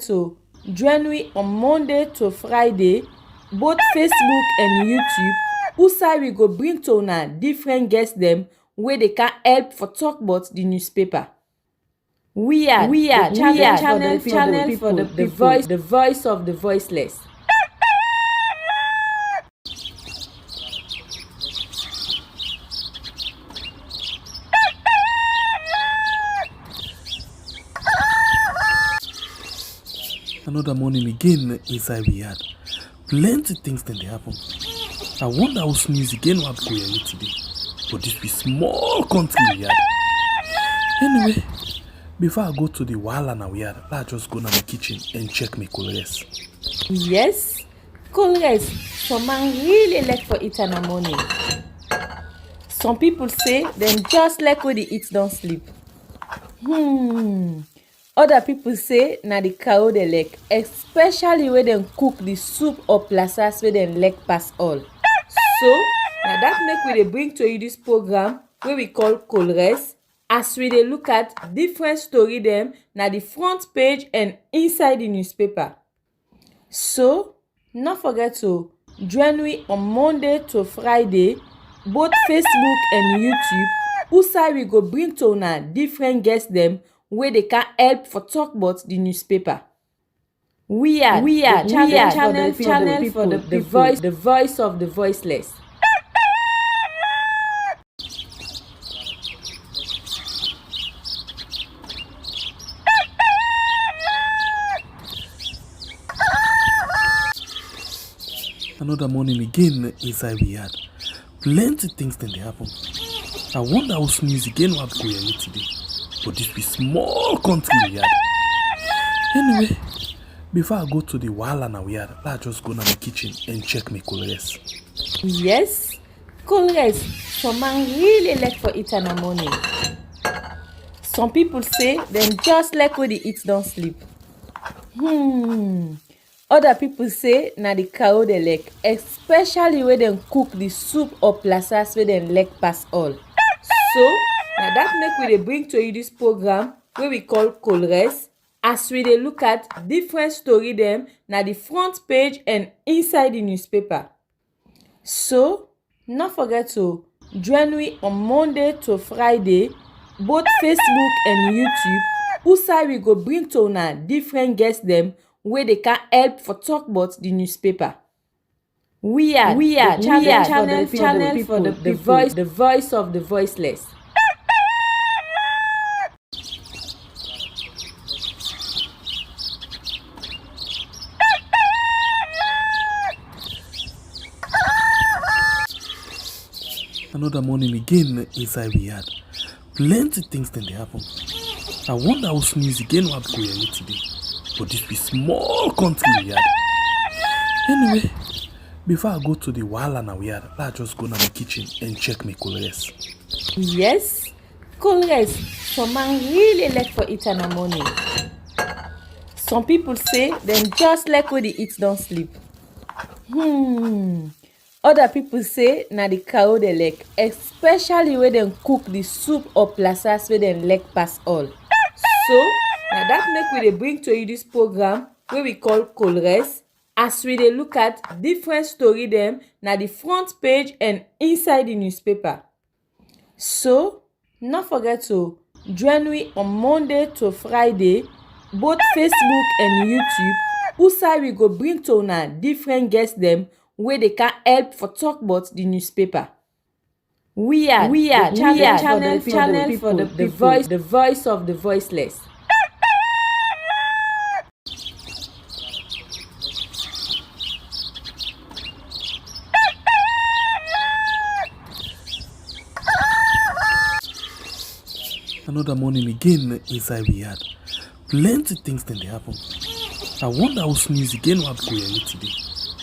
to join me on Monday to Friday, both Facebook and YouTube, usai we go bring to una different guests them where they can help for talk about the newspaper. We are channel for the voice of the voiceless. Another morning again inside we had plenty things then they happen. I wonder how sneeze again what go here today. But this be small country we had. Anyway, before I go to the wall and we had, let's just go to my kitchen and check my colors. Yes, colors. Some man really like for it in the morning. Some people say them just like when they eat don't sleep. Other people say na the cow they like, especially when they cook the soup or plasas where they like pass all. So now that make we dey bring to you this program where we call Colores, as we dey look at different story them na the front page and inside the newspaper. So not forget to join me on Monday to Friday, both Facebook and YouTube, usai we go bring to una different guests them where they can help for talk about the newspaper. We are channel for the voice of the voiceless. Another morning again inside we had plenty things then they happen. I wonder how sneeze again what go here today. But this be small country we had. Anyway, before I go to the wall and we had, let's just go to my kitchen and check my colors. Yes, colors. Some man really like for it in the morning. Some people say them just like when they eat don't sleep. Other people say na the cow they like, especially when they cook the soup or plasas where they like pass all. So now that make we dey bring to you this program where we call Colores, as we dey look at different story them na the front page and inside the newspaper. So not forget to join me on Monday to Friday, both Facebook and YouTube, usai we go bring to una different guests them where they can help for talk about the newspaper. We are channel for the voice of the voiceless. Another morning again inside we had plenty things then they happen. I wonder how sneeze again what go here today. But this be small country we had. Anyway, before I go to the wall and we had, let's just go to my kitchen and check my colors. Yes, colors. Some man really like for it in the morning. Some people say them just like when they eat don't sleep. Other people say na the cow they like, especially when they cook the soup or plasas where they like pass all. So now that make we dey bring to you this program where we call Colores, as we dey look at different story them na the front page and inside the newspaper. So not forget to join me on Monday to Friday, both Facebook and YouTube, usai we go bring to una different guests them where they can help for talk about the newspaper. We are channel for the voice of the voiceless. Another morning again inside we had plenty things then they happen. I wonder how sneeze again what go here today.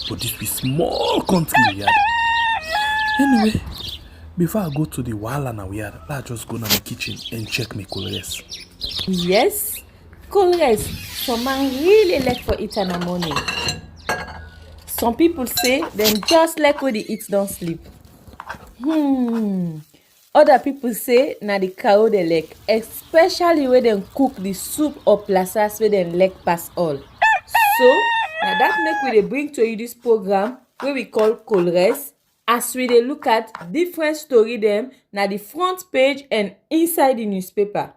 But this be small country we had. Anyway, before I go to the wall and we had, let's just go to my kitchen and check my colors. Yes, colors. Some man really like for it in the morning. Some people say them just like when they eat don't sleep. Other people say na the cow dey lick, especially when dem cook the soup or plasas wey dem lick pass all. So na that make we dey bring to you this program wey we call Colres, as we dey look at different story dem na the front page and inside the newspaper.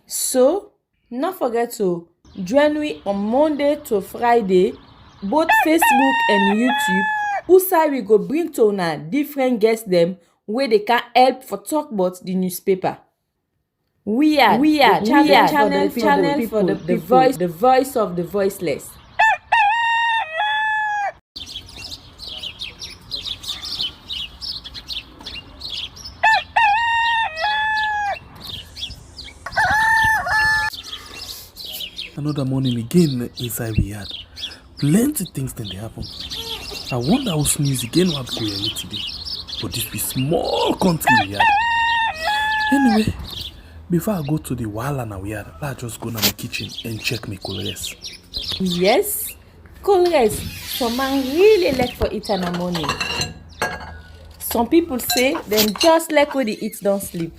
So no forget to join me on Monday to Friday, both Facebook and YouTube, usai we go bring to una different guests dem wey dey can help for talk about the newspaper. We are channel for the people, the voice of the voiceless. Another morning again inside we had. Plenty things then they happen. I wonder how sneeze again what go here today. But this be small country we had. Anyway, before I go to the wahala na we had, I just go to my kitchen and check my colors. Yes, colors. Some man really like for eat in the morning. Some people say them just like when they eat don't sleep.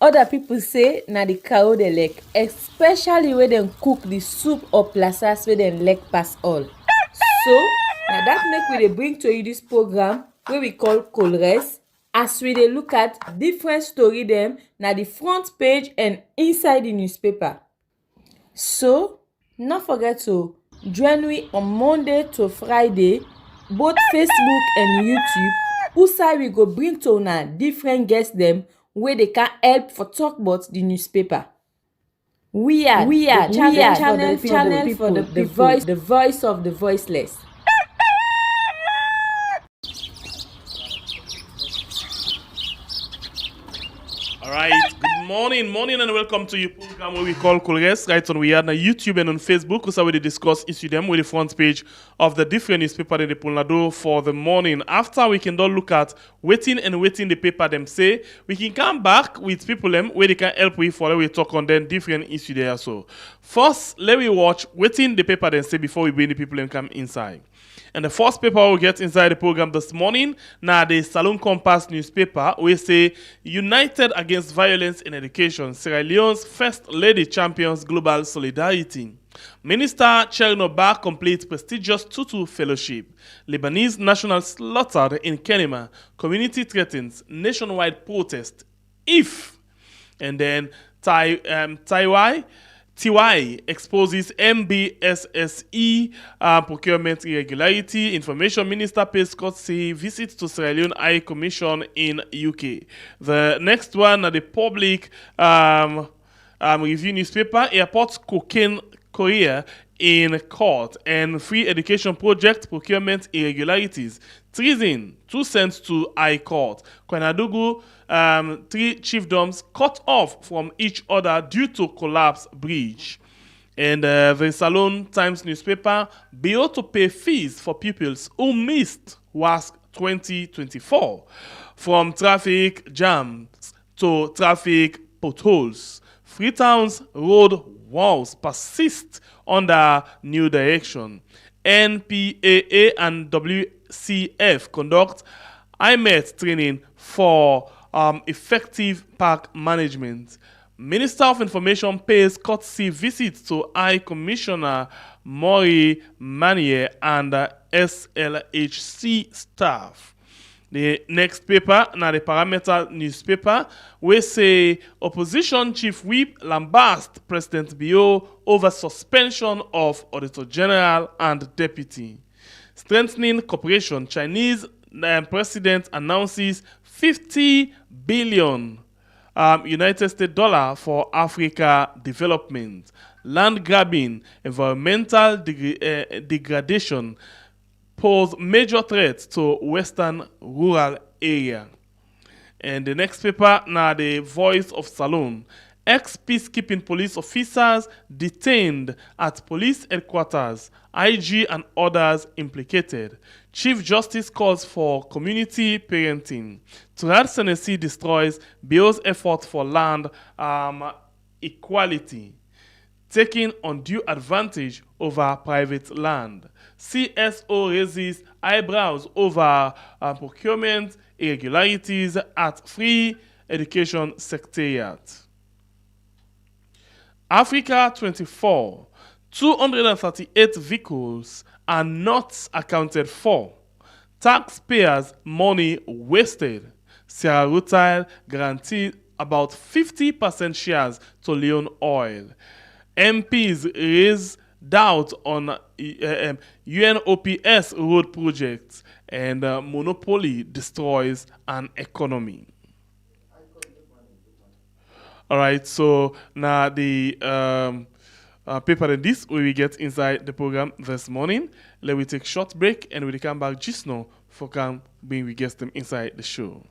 Other people say na the cow dey lick, especially when dem cook the soup or plasas wey dem lick pass all. So na that make we dey bring to you this program wey we call Colres, as we dey look at different story dem na the front page and inside the newspaper. So no forget to join me on Monday to Friday, both Facebook and YouTube, usai we go bring to una different guests dem wey dey can help for talk about the newspaper. We are channel for the people, the voice of the voiceless. Alright, good morning and welcome to your program where we call Colres, right on we are on YouTube and on Facebook, so we discuss issue them with the front page of the different newspaper that they pull for the morning. After we can look at waiting the paper them say, we can come back with people them where they can help with for we talk on them different issue there. So first, let me watch waiting the paper them say before we bring the people them come inside. And the first paper we'll get inside the program this morning, now the Salon Compass newspaper, we say, United Against Violence in Education, Sierra Leone's First Lady champions global solidarity. Minister Chernobyl completes prestigious Tutu Fellowship. Lebanese national slaughtered in Kenema. Community threatens nationwide protest. If. And then TY exposes MBSSE procurement irregularity. Information Minister pays courtesy visit to Sierra Leone High Commission in UK. The next one, the public review newspaper, airport cocaine career in court, and free education project procurement irregularities. Treason, 2 cents to High Court. Kwanadugu, 3 chiefdoms cut off from each other due to collapse bridge. And the Salon Times newspaper, bill to pay fees for pupils who missed WASC 2024. From traffic jams to traffic potholes. Freetown's road walls persist under new direction. NPAA and WCF conduct IMET training for effective park management. Minister of Information pays courtesy visits to High Commissioner Maury Manier and SLHC staff. The next paper, now the Parameter newspaper, we say opposition chief whip lambast President Bio over suspension of Auditor General and Deputy. Strengthening cooperation, Chinese president announces 50 billion United States dollar for Africa development. Land grabbing, environmental degradation pose major threats to western rural area. And the next paper, now the Voice of Salon. Ex-peacekeeping police officers detained at police headquarters, IG and others implicated. Chief Justice calls for community parenting. Turad Senesi destroys Bill's effort for land equality, taking undue advantage over private land. CSO raises eyebrows over procurement irregularities at Free Education Secretariat. Africa 24, 238 vehicles are not accounted for. Taxpayers' money wasted. Sierra Rutile guaranteed about 50% shares to LEONE Oil. MPs raise doubt on UNOPS road projects, and monopoly destroys an economy. All right, so now the paper and this we will get inside the program this morning. Let me take a short break and we'll come back just now for come being we get them inside the show.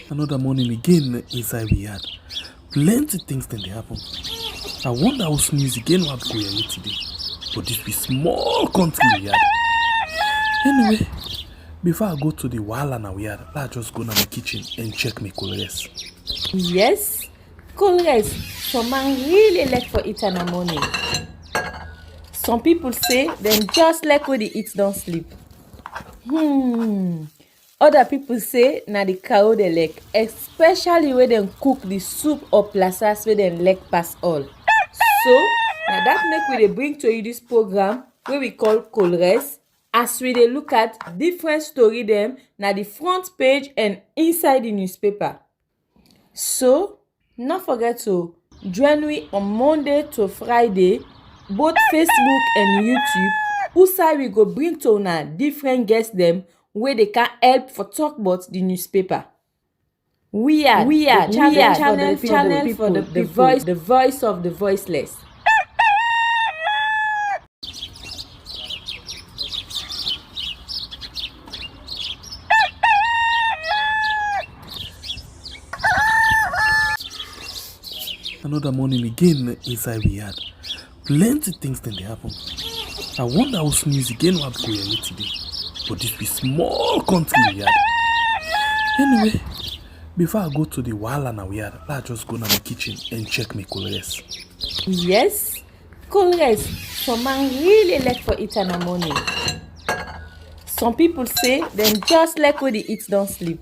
Another morning again inside we had plenty things then they happen. I wonder how sneeze again what go here today. But this be small country we had. Anyway, before I go to the wahala now we had, let's just go to my kitchen and check my colors. Yes, colors. Some man really like for it in the morning. Some people say them just like when they eat don't sleep. Other people say na the cow they like, especially when they cook the soup or plasas where they like pass all. So now that make we dey bring to you this program where we call Colres, as we dey look at different story them na the front page and inside the newspaper. So not forget to join me on Monday to Friday, both Facebook and YouTube. Usai we go bring to una different guests them where they can help for talk about the newspaper. We are channel for the people, the voice of the voiceless. Another morning again inside we had plenty things then they happen. I wonder how sneeze again what go here today. But this be small country we had. Anyway, before I go to the wahala now we had, let's just go to my kitchen and check my colors. Yes, colors. Some man really like for it in the morning. Some people say them just like when they eat don't sleep.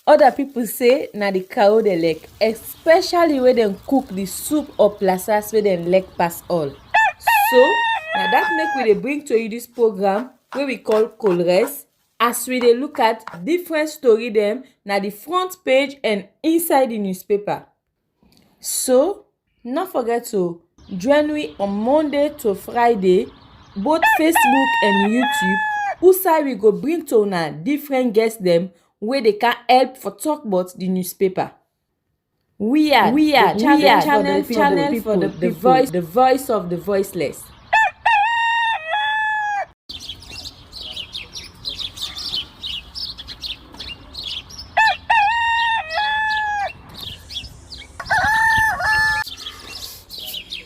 Other people say na the cow they like, especially when they cook the soup or plasas where they like pass all. So now that make we dey bring to you this program where we call Colres, as we dey look at different story them na the front page and inside the newspaper. So not forget to join me on Monday to Friday, both Facebook and YouTube. Usai we go bring to una different guests them where they can help for talk about the newspaper. We are channel for the people, the voice of the voiceless.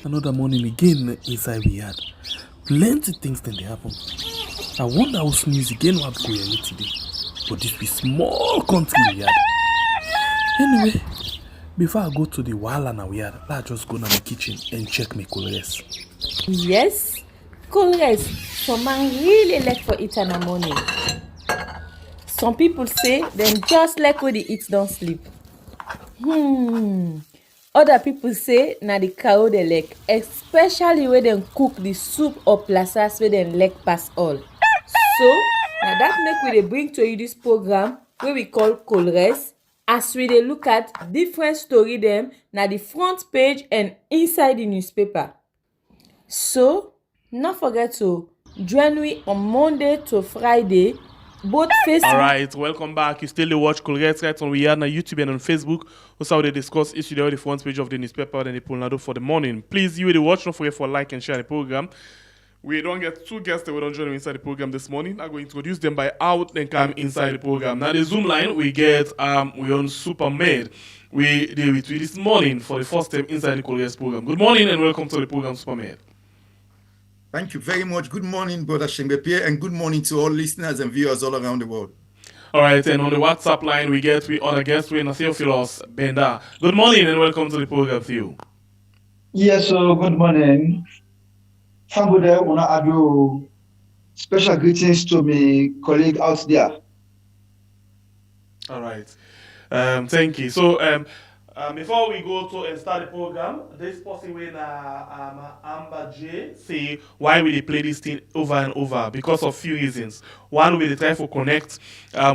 Another morning again inside we had plenty things then they happen. I wonder how sneeze again what go here today. But this be small country we had. Anyway, before I go to the wahala now we had, let's just go to my kitchen and check my colors. Yes, colors. Some man really like for it in the morning. Some people say them just like when they eat don't sleep. Other people say na the cow they like, especially when they cook the soup or plasas where they like pass all. So now that make we dey bring to you this program where we call Colres, as we dey look at different story them na the front page and inside the newspaper. So not forget to join me on Monday to Friday, both Facebook. All right, welcome back. You still watch Colgate right on we are on YouTube and on Facebook. Also, how they discuss issue there on the front page of the newspaper and the Polnado for the morning. Please, you will watch. Don't forget for like and share the program. We don't get two guests that we don't join inside the program this morning. I'm going to introduce them by out then come inside the program. Now the Zoom line we get we on Supermed. We deal with you this morning for the first time inside the Colgate program. Good morning and welcome to the program, Supermed. Thank you very much. Good morning, Brother Shengbepier, and good morning to all listeners and viewers all around the world. All right, and on the WhatsApp line we other guest we Theophilus Benda. Good morning and welcome to the program, Theo. Yes, so good morning. Fambude, una ado special greetings to my colleague out there. All right. Thank you. So, before we go to and start the program, this person when Amber J say why we play this thing over and over because of few reasons. One, we try to connect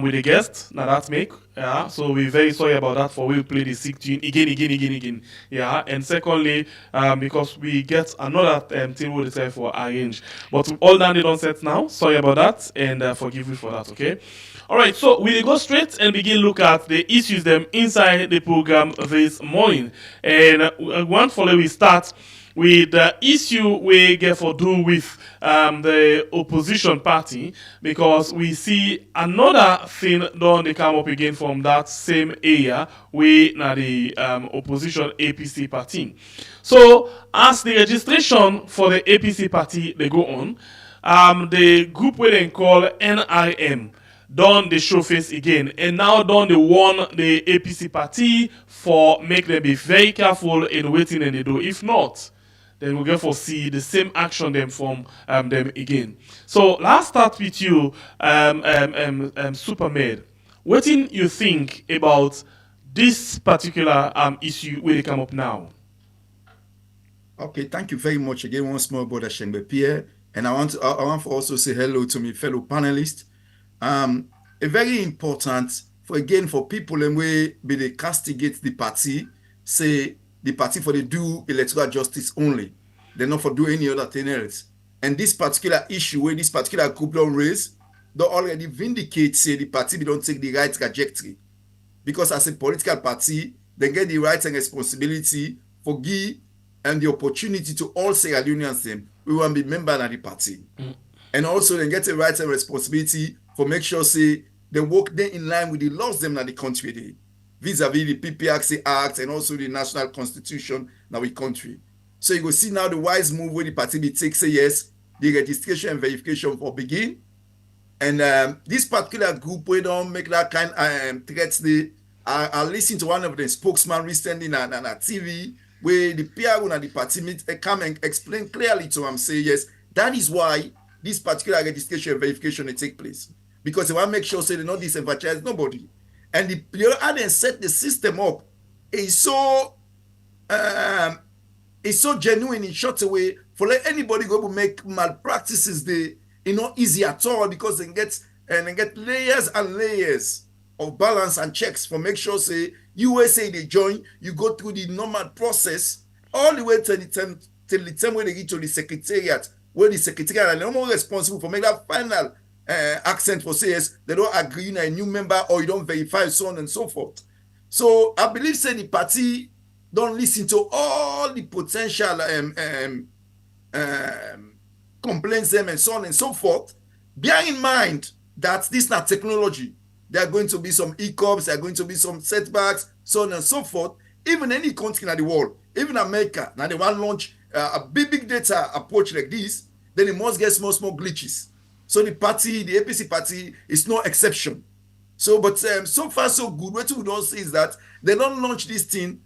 with the guest. Now that's make. Yeah. So we're very sorry about that. For we play the sick tune again. Yeah. And secondly, because we get another thing we try for arrange. But all done they don't set now. Sorry about that and forgive me for that. Okay. All right, so we go straight and begin look at the issues them inside the program this morning. And one follow we start with the issue we get for do with the opposition party, because we see another thing done they come up again from that same area we now the opposition APC party. So as the registration for the APC party they go on, the group we then call NRM done the show face again, and now done the warn the APC party for make them be very careful in waiting and they do. If not, then we'll get for see the same action them from them again. So let's start with you, Supermed. What do you think about this particular issue where they come up now? Okay, thank you very much again once more, Brother Shengbe Pierre. And I want to also say hello to my fellow panelists. A very important for people and we be they castigate the party, say the party for the do electoral justice only. They're not for do any other thing else. And this particular issue where this particular group don't raise, they already vindicate say the party don't take the right trajectory. Because as a political party, they get the rights and responsibility for give and the opportunity to all Sierra Leoneans them we want to be member of the party. And also they get the rights and responsibility for make sure say they work there in line with the laws them in the country day, vis-a-vis the PPRC Act and also the national constitution in the country. So you go see now the wise move where the party be take say yes, the registration and verification for begin. And this particular group we don't make that kind of threats. I listened to one of the spokesman recently on TV where the PR and the party meet come and explain clearly to him, say yes, that is why this particular registration and verification will take place. Because they want to make sure say they don't disenfranchise nobody. And the other then set the system up is so genuine in short way for let anybody go to make malpractices they not easy at all, because they get layers and layers of balance and checks for make sure say USA they join, you go through the normal process all the way till the time when they get to the secretariat, where the secretariat are no more responsible for make that final accent for say yes, they don't agree on a new member or you don't verify, so on and so forth. So I believe say the party don't listen to all the potential complaints them and so on and so forth. Bear in mind that this is not technology. There are going to be some hiccups, there are going to be some setbacks, so on and so forth. Even any country in the world, even America, now they want to launch a big data approach like this, then it must get small glitches. So the APC party is no exception. So, but so far so good. What we don't see is that they don't launch this thing.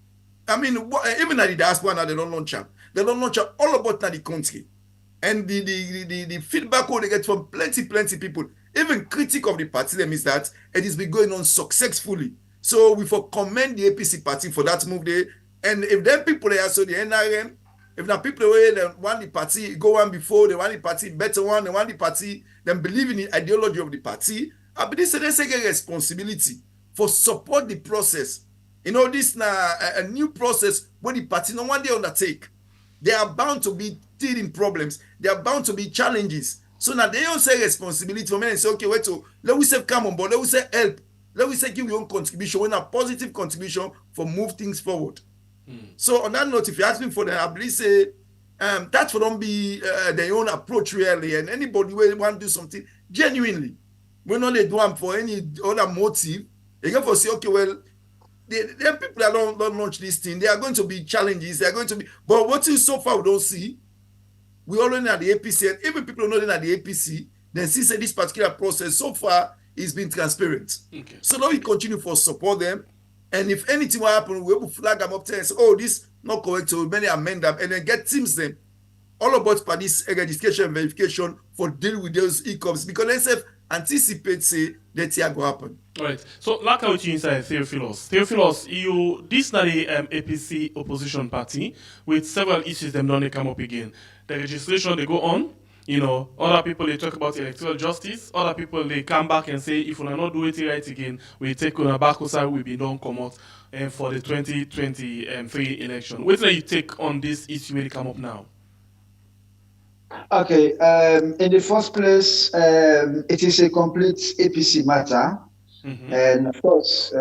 I mean, even at the diaspora now, they don't launch them. They don't launch all about the country. And the feedback they get from plenty people, even critic of the party, them is that it has been going on successfully. So we for commend the APC party for that move there. And if them people there, so the NRM, if the people where they want the party go on before, they want the party better one, they want the party, them believe in the ideology of the party, I believe they take a responsibility for support the process. You know, this now a new process where the party no one day undertake. They are bound to be teething problems. They are bound to be challenges. So now they don't say responsibility for me and say, okay, wait, so let we say come on board, let we say help, let we say give your own contribution, when a positive contribution for move things forward. So on that note, if you ask me for them, I believe say that for them be their own approach really, and anybody who want to do something genuinely, we not they do them for any other motive. They go for say, okay, well, the people that don't launch this thing, there are going to be challenges, they are going to be, but what is so far we don't see, we all know at the APC, and even people who know at the APC, then see say this particular process so far he's been transparent. Okay. So now we continue for support them. And if anything will happen, we will flag them up there and say, oh, this not correct, so many amend them, and then get teams them all about for this registration and verification for deal with those e-coms, because NSF anticipate say that here go happen. All right. So, like how you inside Theophilus. Theophilus, this not the APC opposition party with several issues them don't come up again. The registration they go on. Other people they talk about electoral justice. Other people they come back and say if we are not do it right again, we take on a back side we be don't come out for the 2023 election. What do you take on this issue when they come up now? Okay, in the first place, it is a complete APC matter. Mm-hmm. And of course,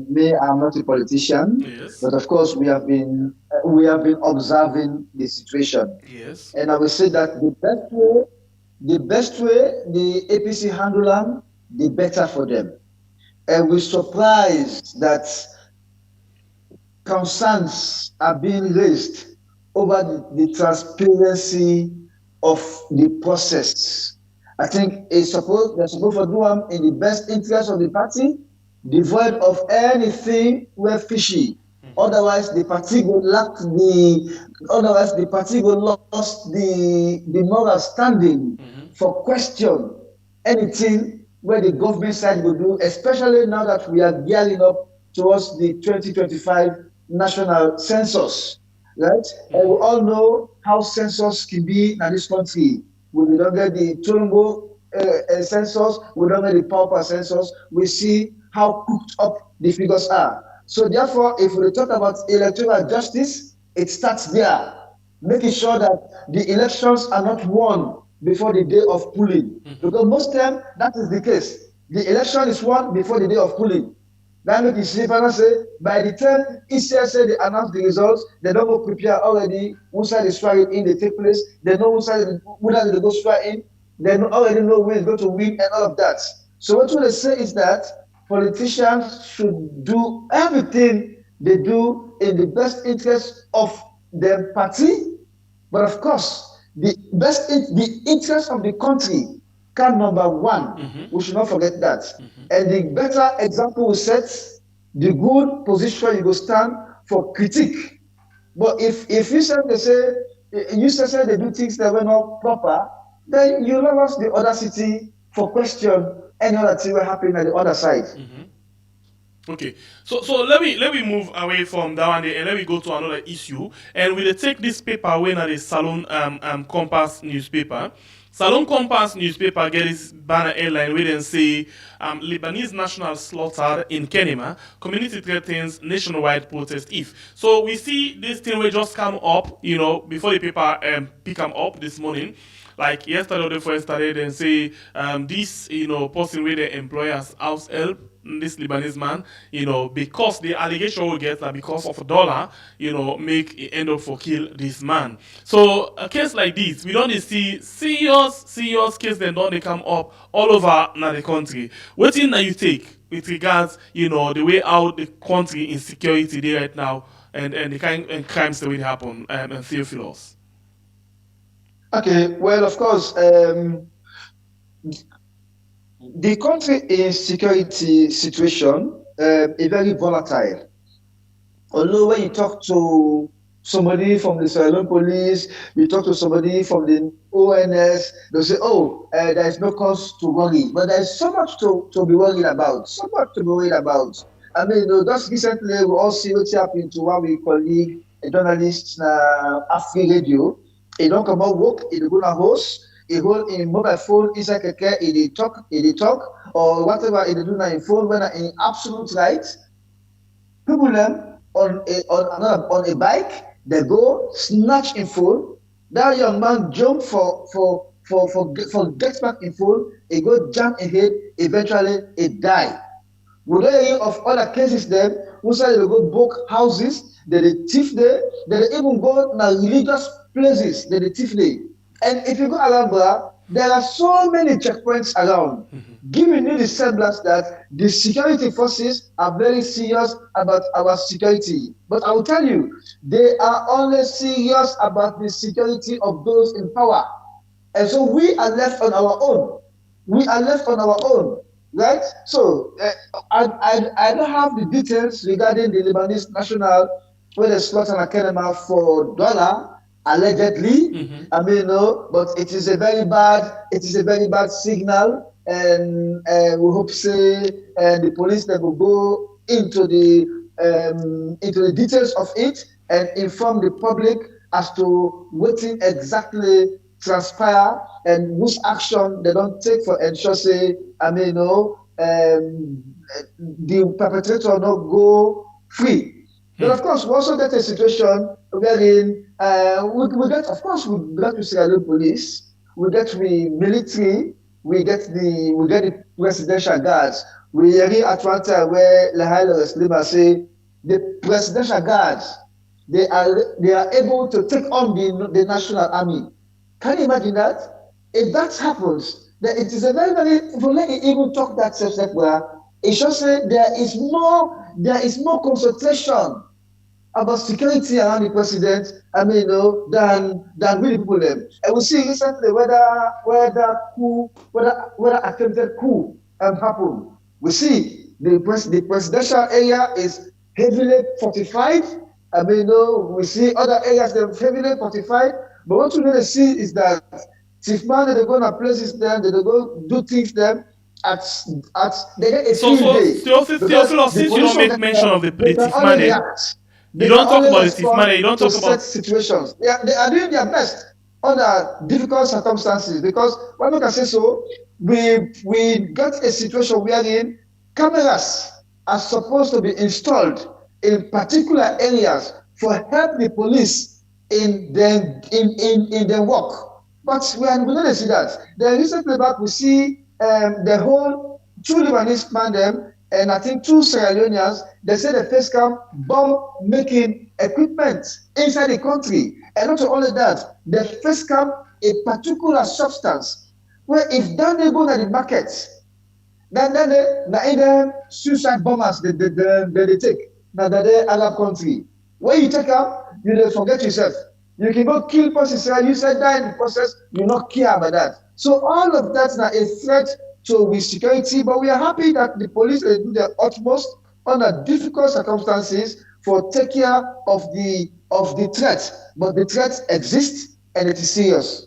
me, I'm not a politician, yes. But of course, we have been observing the situation. Yes. And I will say that the best way the APC handle them, the better for them. And we're surprised that concerns are being raised over the transparency of the process. I think they're supposed to do them in the best interest of the party, devoid of anything where fishy. Otherwise, the party will lost the moral standing for question anything where the government side will do, especially now that we are gearing up towards the 2025 national census, right? And we all know how census can be in this country. We don't get the Tongo census, we don't get the pauper census. We see how cooked up the figures are. So therefore, if we talk about electoral justice, it starts there, making sure that the elections are not won before the day of polling. Because most times that is the case. The election is won before the day of polling. That makes it simple. Say by the time ECSA they announce the results, they don't go prepare already. Who side is swearing in, they take place. They know who side they go swear in. They already know who is going to win and all of that. So what they say is that politicians should do everything they do in the best interest of their party, but of course, the interest of the country can number one. We should not forget that. And the better example we set, the good position you go stand for critique. But if you say they do things that were not proper, then you lost the audacity for question any other thing will happen at the other side. Okay, so let me move away from that one and let me go to another issue. And we'll take this paper away now the Salon Compass newspaper. Salon Compass newspaper get this banner headline where they say Lebanese national slaughtered in Kenema. Community threatens nationwide protest if. So we see this thing will just come up, before the paper pick them up this morning. Like yesterday or the first started and say this person with the employer's house help this Lebanese man because the allegation we get that because of $1 make it end up for kill this man. So a case like this we don't see serious case then don't they come up all over now the country. What thing that you take with regards the way out the country insecurity there right now and the kind of crimes that will happen and Theophilus? Okay, well, of course, the country insecurity situation is very volatile. Although when you talk to somebody from the Sierra Leone police, you talk to somebody from the ONS, they'll say, oh, there is no cause to worry. But there is so much to be worried about, I mean, just recently, we all see what's happening to one we colleague, a journalist, Afri Radio. He don't come out work, he go na host, he hold in mobile phone inside keke, he talk, or whatever he do na in phone when in absolute right. People them on a bike, they go snatch in phone. That young man jump for get back in phone, he go jump ahead, eventually he die. We don't hear of other cases then, who say they go book houses, they thief there, they even go na religious places that the thief day. And if you go Alhambra, there are so many checkpoints around, giving you the semblance that the security forces are very serious about our security. But I will tell you, they are only serious about the security of those in power. And so we are left on our own. right? So I don't have the details regarding the Lebanese national where they slaughter an animal for dollar allegedly. I mean, no, but it is a very bad signal, and we hope say the police they will go into the details of it and inform the public as to what exactly transpire and which action they don't take for ensure say the perpetrator not go free. But of course, we also get a situation wherein we get, of course, we get the Sierra Leone police, we get the military, we get the presidential guards. We hear at one time where Lahaila Slima say the presidential guards they are able to take on the national army. Can you imagine that? If that happens, then it is a very, very, if we let it even talk that self where it shows say there is more concentration about security around the president, than really people them. And we see recently whether attempted coup happened. We see the presidential area is heavily fortified. We see other areas that are heavily fortified. But what we really see is that chief man they go to places them, they go do things them at they get a field day. Theophilus, since you don't make mention of the thief man, you don't talk about the thief man, you don't talk about situations. They are doing their best under difficult circumstances because why not I say so? We got a situation wherein cameras are supposed to be installed in particular areas for help the police in their work. But we don't see that. Then recently back we see the whole two Lebanese man them and I think two Sierra Leoneans, they say the face cam bomb making equipment inside the country. And not only that, the face cam a particular substance where if done they go to the market, then the suicide bombers they take. Now that they Arab country. When you take up, you don't forget yourself. You can go kill person, you said die in the process, you not care about that. So all of that's not a threat to with security, but we are happy that the police they do their utmost under difficult circumstances for take care of the threat. But the threat exists and it is serious.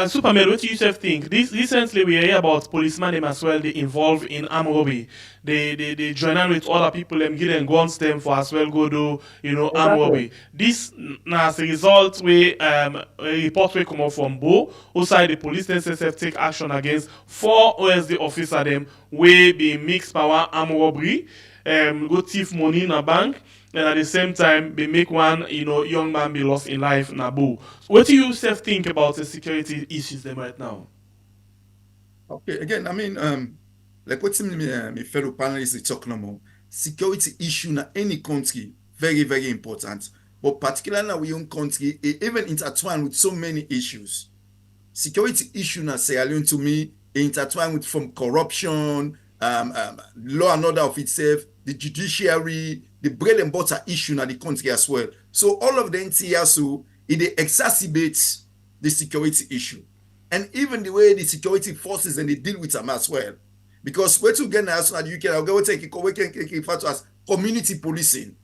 Superman, what do you think? This recently we hear about policemen them as well. They involved in armed robbery. They join in with other people them give them guns them for as well go do armed robbery. This as a result we a report will come out from Bo outside the police SSF take action against 4 OSD officer them we be mixed power armed robbery, go thief money in a bank. And at the same time, they make one, young man be lost in life in Abu. What do you think about the security issues them right now? Okay, again, like what my fellow panelists are talking about, security issue in any country, very, very important. But particularly in our own country, it even intertwined with so many issues. Security issue in Sierra Leone to me, intertwined with from corruption, law and order of itself, the judiciary, the bread and butter issue in the country as well. So all of the NTSO, it exacerbates the security issue. And even the way the security forces and they deal with them as well. Because we're together as well, you can go take it, we can refer to as community policing.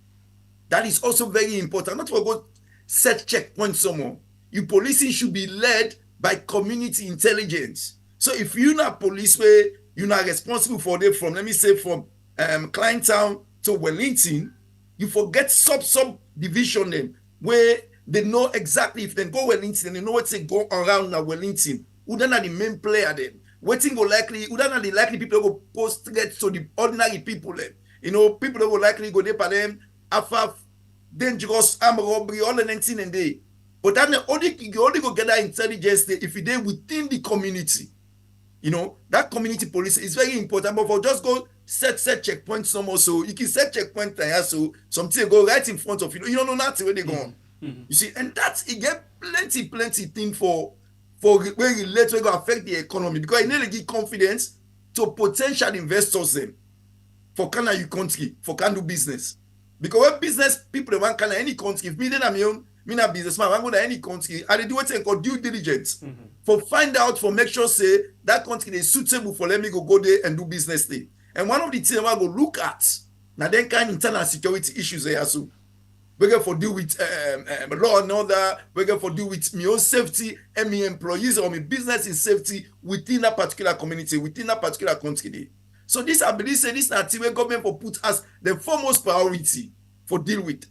That is also very important. Not for go set checkpoints somewhere. Your policing should be led by community intelligence. So if you're not police way, you're not responsible for them from, let me say, from Kleintown to Wellington, you forget sub division them where they know exactly if they go Wellington and they know what they go around now Wellington. Who then are the main player then? Waiting go likely, who then are the likely people go post threats to the ordinary people then? People that go likely go there for them, after dangerous armed robbery, all the 19 and day. But then you only go get that intelligence there if you're there within the community. That community police is very important, but for just go set checkpoints somewhere, so you can set checkpoint there, so something go right in front of you. You don't know nothing where they go on. You see, and that's it get plenty thing for where relate where go affect the economy because it need to give confidence to potential investors them for Canada country for can do business. Because when business people want Canada any country, if me then I'm young, me na businessman, I go to any country, and they do what they call due diligence. For find out, for make sure say that country is suitable for let me go there and do business there. And one of the things I go look at, now then kind of internal security issues there so. We get for deal with law and order, we get for deal with my own safety and my employees or my business in safety within a particular community, within a particular country. So this, I believe, say this is where government for put as the foremost priority for deal with.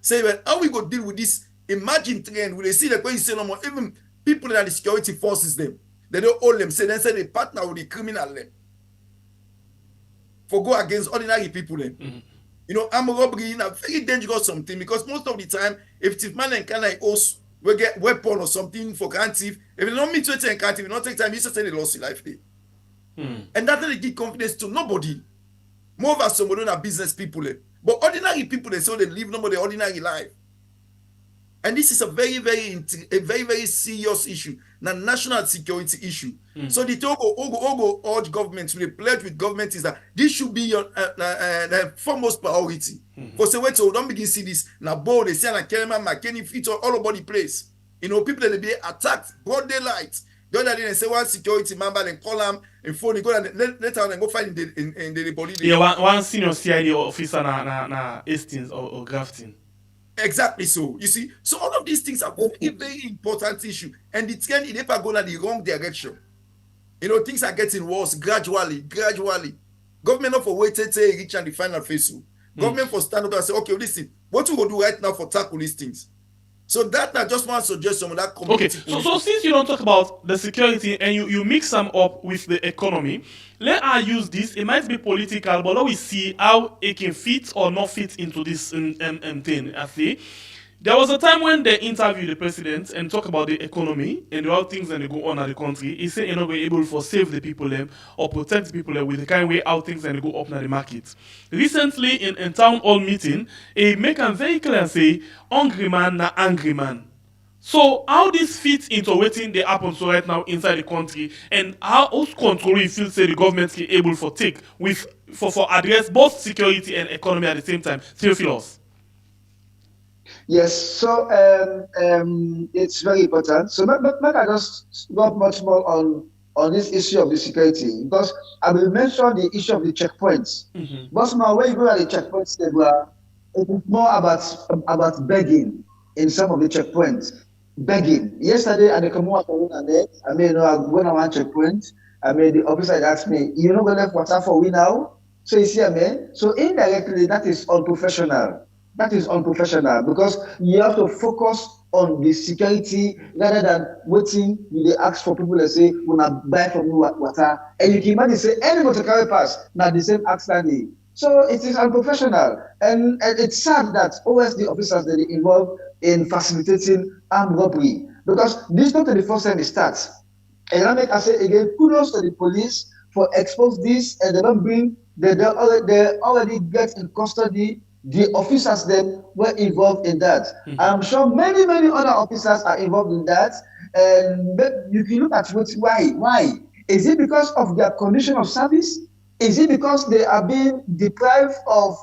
Say, well, how we go deal with this emerging trend? Will they see the way you say no more? Even people that the security forces them, they don't hold them. Say they partner with the criminal them for go against ordinary people then. You know, armed robbery is a very dangerous something because most of the time, if thief man and kind of us will get weapon or something for grand thief, if you don't meet with and can't, if you don't take time, you just say they lost your life there. And that doesn't give confidence to nobody. More of us, somebody not business people. But ordinary people, they say they live nobody ordinary life. And this is a very, very serious issue, a national security issue. So the Togo urge government to pledge with government is that this should be your foremost priority. Because say, wait, so don't begin to see this. Now, bold, they say, like, McKinney feet all over the place. You know, people that be attacked, broad daylight. The other day, they say one security member, then call them and phone, they go and later on, go find in the body. Yeah, one senior CID officer na Hastings or Grafton. Exactly so. You see, so all of these things are very important issue, and the trend is never going in the wrong direction. You know, things are getting worse gradually. Government not for wait till reach and the final phase. Government for stand up and say, okay, listen, what we go do right now for tackle these things. So that I just want to suggest some of that community. Okay, so since you don't talk about the security and you mix them up with the economy, let us use this. It might be political, but let we see how it can fit or not fit into this thing. I see. There was a time when they interviewed the president and talk about the economy and the other things that they go on at the country. He said you're not going to be able to save the people or protect the people with the kind of way how things and they go up in the market. Recently in town hall meeting, he make a very clear and say, hungry man na angry man. So how this fits into what they happen so right now inside the country and how control you feel say the government is able to take with for address both security and economy at the same time. Theophilus. Yes, so it's very important. So maybe I just not much more on this issue of the security because I will mention the issue of the checkpoints. But when you go at the checkpoints, it is more about begging in some of the checkpoints. Begging. Yesterday at the community, I mean, when I want checkpoint, I mean the officer asked me, "You know, left water for we now?" So you see, I mean, so indirectly that is unprofessional. That is unprofessional because you have to focus on the security rather than waiting. They ask for people that say, "When I buy from you water," and you can imagine say any motor carry pass now the same accident. So it is unprofessional, and it's sad that OSD officers that are involved in facilitating armed robbery because this not the first time it starts. And I say again, kudos to the police for expose this, and they don't bring they already get in custody. The officers then were involved in that. I'm sure many other officers are involved in that. And you can look at why. Is it because of their condition of service? Is it because they are being deprived of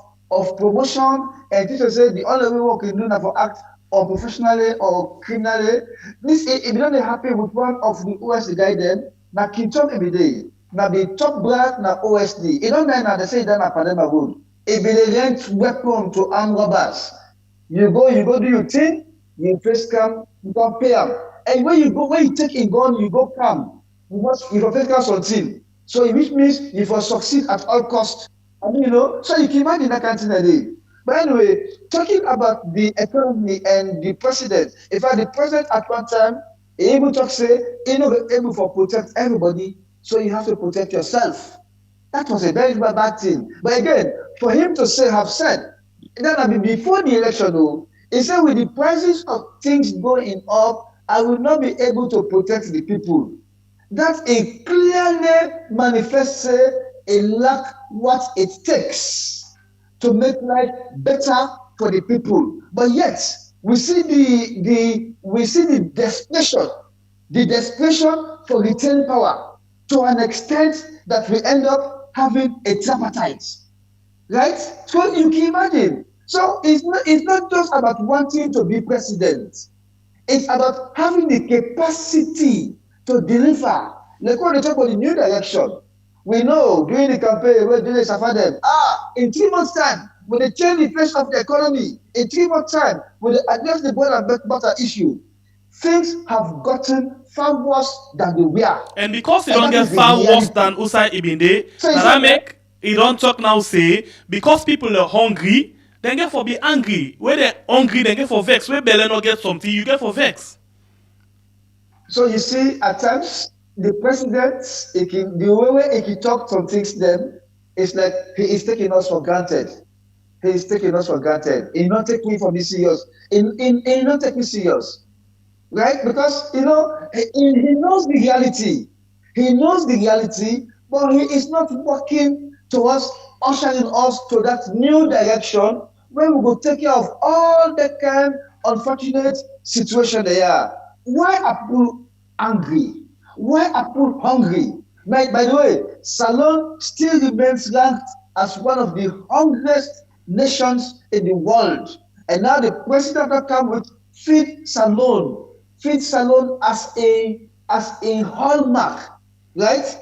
promotion? And teachers say the only way we can do that for act unprofessionally or criminally. This if you don't happy with one of the OSD guidance, now can talk every day. Now the top brand now OSD. You don't know they say that na Panama Road. If they rent weapon to armed robbers, you go do your thing, you face come, you can pay them. And when you take a gun, you go come. You face come something. So which means you will succeed at all costs. I mean, so you can imagine that kind of thing. But anyway, talking about the economy and the president, in fact, the president at one time, able to say, able to protect everybody, so you have to protect yourself. That was a very bad thing. But again, for him to have said, that before the election, he said, with the prices of things going up, I will not be able to protect the people. That it clearly manifests a lack what it takes to make life better for the people. But yet, we see the desperation for retain power to an extent that we end up having a tripartite. Right? So you can imagine So it's not just about wanting to be president. It's about having the capacity to deliver. Like when they talk about the new direction, we know during the campaign, when they suffer them, in 3 months' time, when they change the face of the economy, in 3 months' time, when they address the bread and butter issue, things have gotten far worse than they were. And because it don't get far worse than Usai Ibinde, So that make it don't talk now say, because people are hungry, then get for be angry. When they're hungry, then get for vex. When Belen not get something, you get for vex. So you see, at times, the president, the way he talks some things then, it's like he is taking us for granted. He is taking us for granted. He not take me for me serious. He not take me serious. Right? Because, he knows the reality. He knows the reality, but he is not working towards ushering us to that new direction where we will take care of all the kind of unfortunate situation they are. Why are people angry? Why are people hungry? By the way, Salon still remains ranked as one of the hungriest nations in the world. And now the president has come with Feed Salon as a hallmark, right?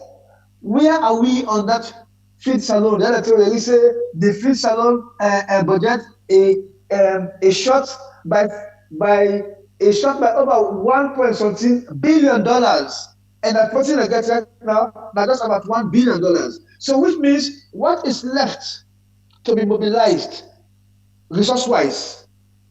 Where are we on that Feed Salon? The other thing we say the Feed Salon budget a shot by over 1 billion dollars, and the person that gets right now that's about $1 billion. So which means what is left to be mobilized resource-wise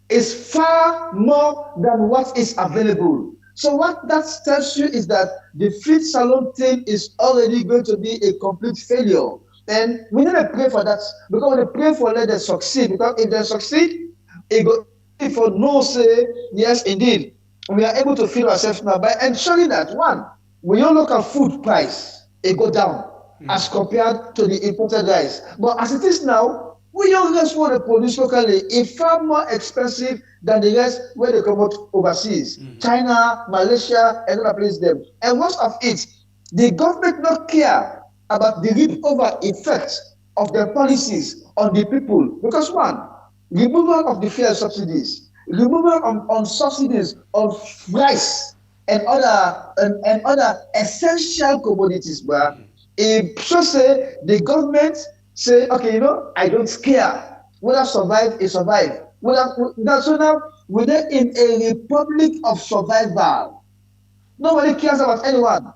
is far more than what is available. So what that tells you is that the Feed Salon thing is already going to be a complete failure. And we need to pray for that, because we pray for let them succeed. Because if they succeed, it go for no say, yes, indeed, we are able to feed ourselves now by ensuring that one, we don't look at food price, it go down as compared to the imported rice. But as it is now, we don't just want to produce locally. It's far more expensive than the rest where they come out overseas. China, Malaysia, and other places them. And most of it, the government not care about the rip-over effect of their policies on the people. Because one, removal of the fuel subsidies, removal on subsidies on rice and other essential commodities, but it should say the government say, okay, I don't care. Whether survive, it survive. So now we're in a republic of survival. Nobody cares about anyone.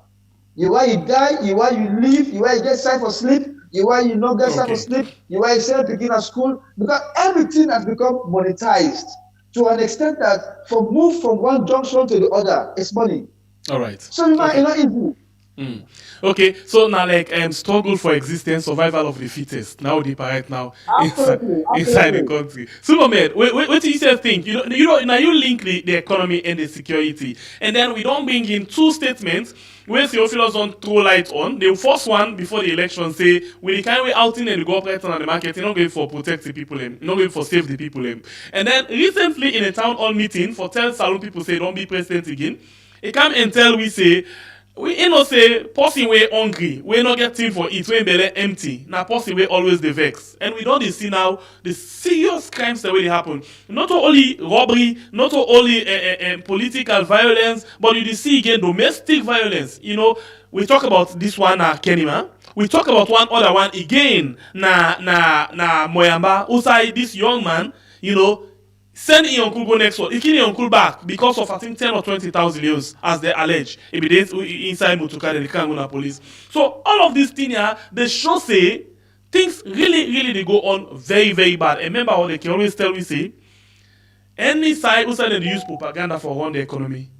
You why you die, you why you live, you why you get time for sleep, you why you not get time for sleep, you why you send begin at school, because everything has become monetized to an extent that for move from one junction to the other, it's money. All right. So it's not easy. Okay, so now struggle for existence, survival of the fittest. Now the right now inside the country. Superman, what do you say think? Now you link the economy and the security, and then we don't bring in two statements where Theophilus don't throw light on. The first one before the election say we kind of outing and the go right on the market, you're not going for protect the people, you're not going for save the people. And then recently in a town hall meeting for tell Salon people say don't be president again. It come and tell we say. We say person we hungry, we not get thing for it, we belly empty. Now person we always the vex, and we don't see now the serious crimes that really happen. Not only robbery, not only political violence, but you see again domestic violence. We talk about this one Kenima. We talk about one other one again na Moyamba. Usai this young man, send your uncle go next one. He kill your uncle back because of I think 10 or 20,000 euros as they allege. If it is inside Mutuka, they can't go to police. So all of these things here, they show say things really they go on very, very bad. And remember what they can always tell we say, any side outside they use propaganda for run the economy.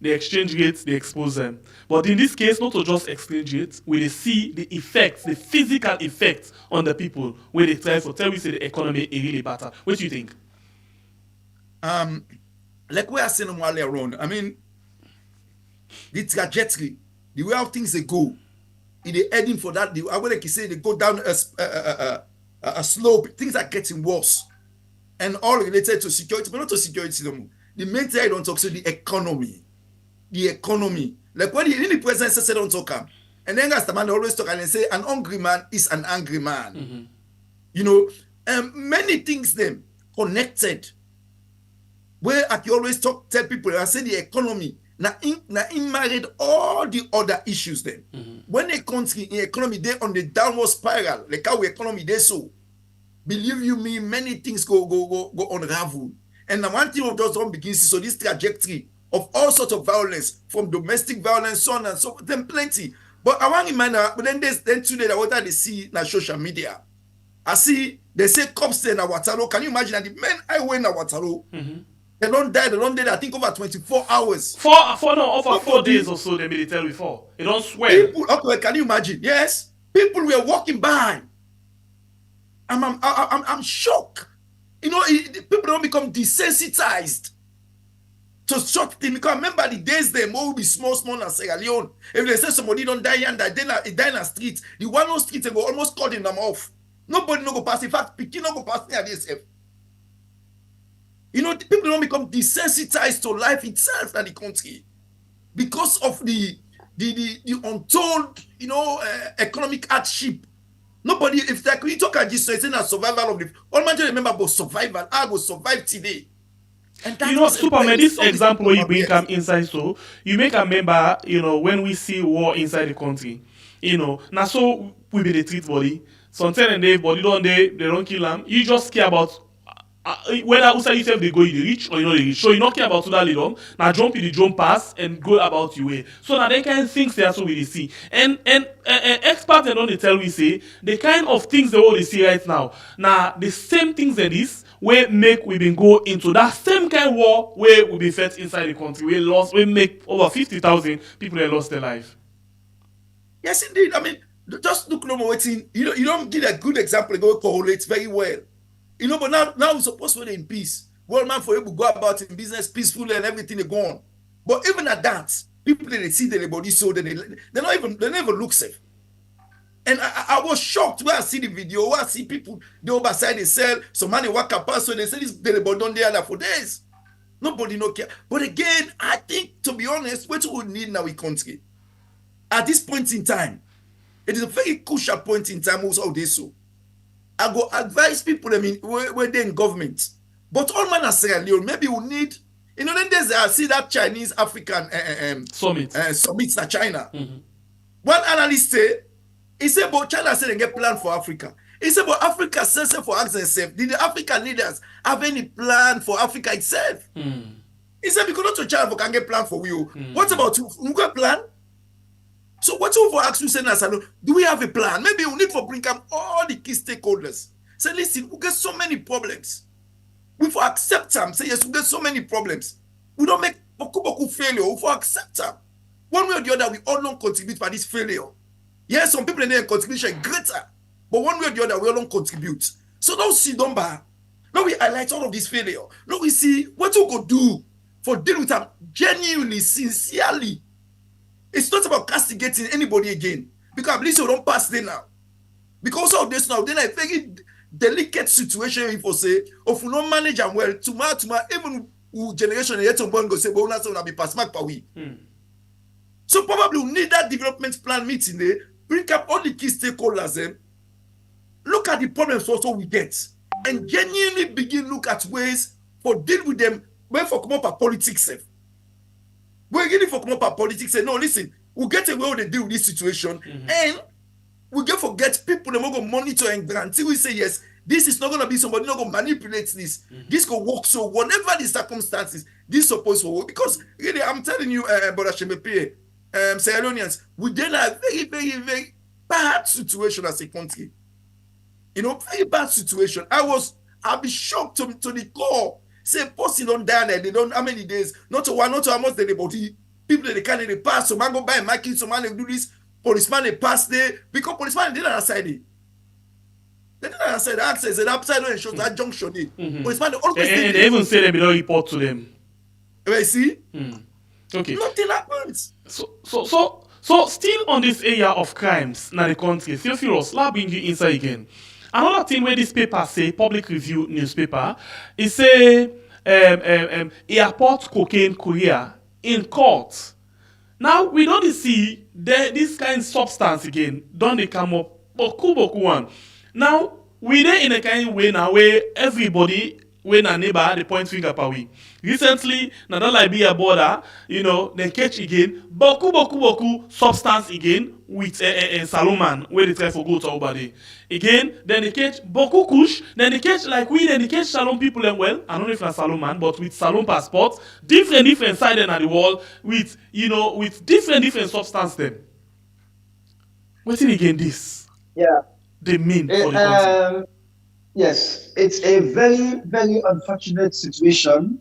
The exchange rates, they expose them. But in this case, not to just exchange rates, we see the effects, the physical effects on the people where they try to tell we say the economy is really better. What do you think? Like we are saying earlier on, I mean, the trajectory, the way how things they go, it is heading for that. I would like to say they go down a slope. Things are getting worse, and all related to security, but not to security no more. The main thing I don't talk to the economy. Like when the president said don't talk, and then as the man always talk and they say an hungry man is an angry man. Many things them. connected. Where I can always tell people, I say the economy, now in married all the other issues then. When a country in economy, they on the downward spiral, like how economy they so. Believe you me, many things go unravel. And the one thing of those don't begin so this trajectory of all sorts of violence, from domestic violence, so on and so forth, then plenty. But I want to remind but then today what they see na social media. I see they say cops there na Wataro. Can you imagine that the men I went na Wataro? They don't die, I think over 24 hours. Over 4 days or so, they made it tell before. They don't swear. People, okay, can you imagine? Yes. People were walking by. I'm shocked. You know, people don't become desensitized to such things. Because remember the days they will be small in Sierra Leone. If they say somebody don't die and they die in the street, the one on street they go almost cutting them off. Nobody no go pass. In fact, Peking no go pass near this. You know, people don't become desensitized to life itself in the country because of the untold, you know, economic hardship. Nobody, if like we talk about this, so it's in a survival of the. All man just remember about survival. I will survive today. And you know, Superman, this example you bring come inside, so you make a member, you know, when we see war inside the country, you know, now so we be the treat body. Sometimes and they don't kill them. You just care about whether outside yourself they go in the reach or you know the reach. So you not care about that little. Now jump in the jump pass and go about your way. So now they kind of things they are so we see. And experts and they tell we say the kind of things they all they see right now. Now the same things that this where make we been go into that same kind of war where we been fed inside the country. We make over 50,000 people that lost their life. Yes, indeed. I mean, just look no more waiting. You don't give a good example. Go correlate very well. You know, but now we're supposed to be in peace. Well, man, for you to go about in business peacefully and everything they go on. But even at that, people they see the body so they never look safe. And I was shocked when I see the video, where I see people they overside they sell, some money walk up past, so they say this the body don't there for days. Nobody no care. But again, I think to be honest, what we need now in country at this point in time, it is a very crucial point in time also how they so. I go advise people, I mean, where they're in government. But all man as Sierra Leone, maybe we need, you know, then there's I see that Chinese African summits in China. One analyst say, he said, but China said they get plan for Africa. He said, but Africa says for itself. Did the African leaders have any plan for Africa itself? He said, because not to China can get plan for you. What about you? You got a plan? So what you for ask you say now, do we have a plan? Maybe we need to bring up all the key stakeholders. Say, listen, we get so many problems. We for accept them. Say, yes, we get so many problems. We don't make boku failure. We for accept them. One way or the other, we all don't contribute for this failure. Yes, some people in their contribution greater. But one way or the other, we all don't contribute. So now see number. Now we highlight all of this failure. Now we see what you go do for deal with them genuinely, sincerely. It's not about castigating anybody again. Because at least you don't pass there now. Because of this now, then a very delicate situation if you say, if you don't manage them well, tomorrow, even generation yet to go say, but that's going to be passed back per week. So probably we need that development plan meeting there, bring up all the key stakeholders and look at the problems also we get. And genuinely begin look at ways for deal with them when for come up a politics. We're getting for come up a politics say, no, listen, we'll get a way how they deal with this situation and we get forget people that will go monitor and guarantee we say yes, this is not gonna be somebody not gonna manipulate this. This could work. So whatever the circumstances, this is supposed to work. Because really, I'm telling you, Brother Shemepe, Sierra Leoneans, we then a very, very, very bad situation as a country. You know, very bad situation. I'll be shocked to the core. Say, person don't die there. They don't, how many days? Not to one, not to how much they body. People they can't they pass. Some man go buy a market, some man they do this. Policeman they pass there. Because policeman they didn't aside it. They didn't aside the access. They upside down and shows that junction there. Policeman they always and they even say they don't report to them. You see? Okay. Nothing happens. So still on this area of crimes in the country, Theophilus, let's bring you inside again. Another thing where this paper say, Public Review newspaper, it say airport cocaine courier in court. Now we don't see this kind of substance again. Don't they come up? Boku one. Now we there in a kind of way now where everybody when a neighbor they point finger per we. Recently, na that Libya border, they catch again, boku substance again with Salomon, where they try for go to Obade. Again, then they catch boku kush, then they catch like we, then they catch Salon people and well, I don't know if that's Salomon, but with Salon passports, different side at the wall, with with different substance them. What's it again this? Yeah. They mean for the country. Yes, it's a very, very unfortunate situation,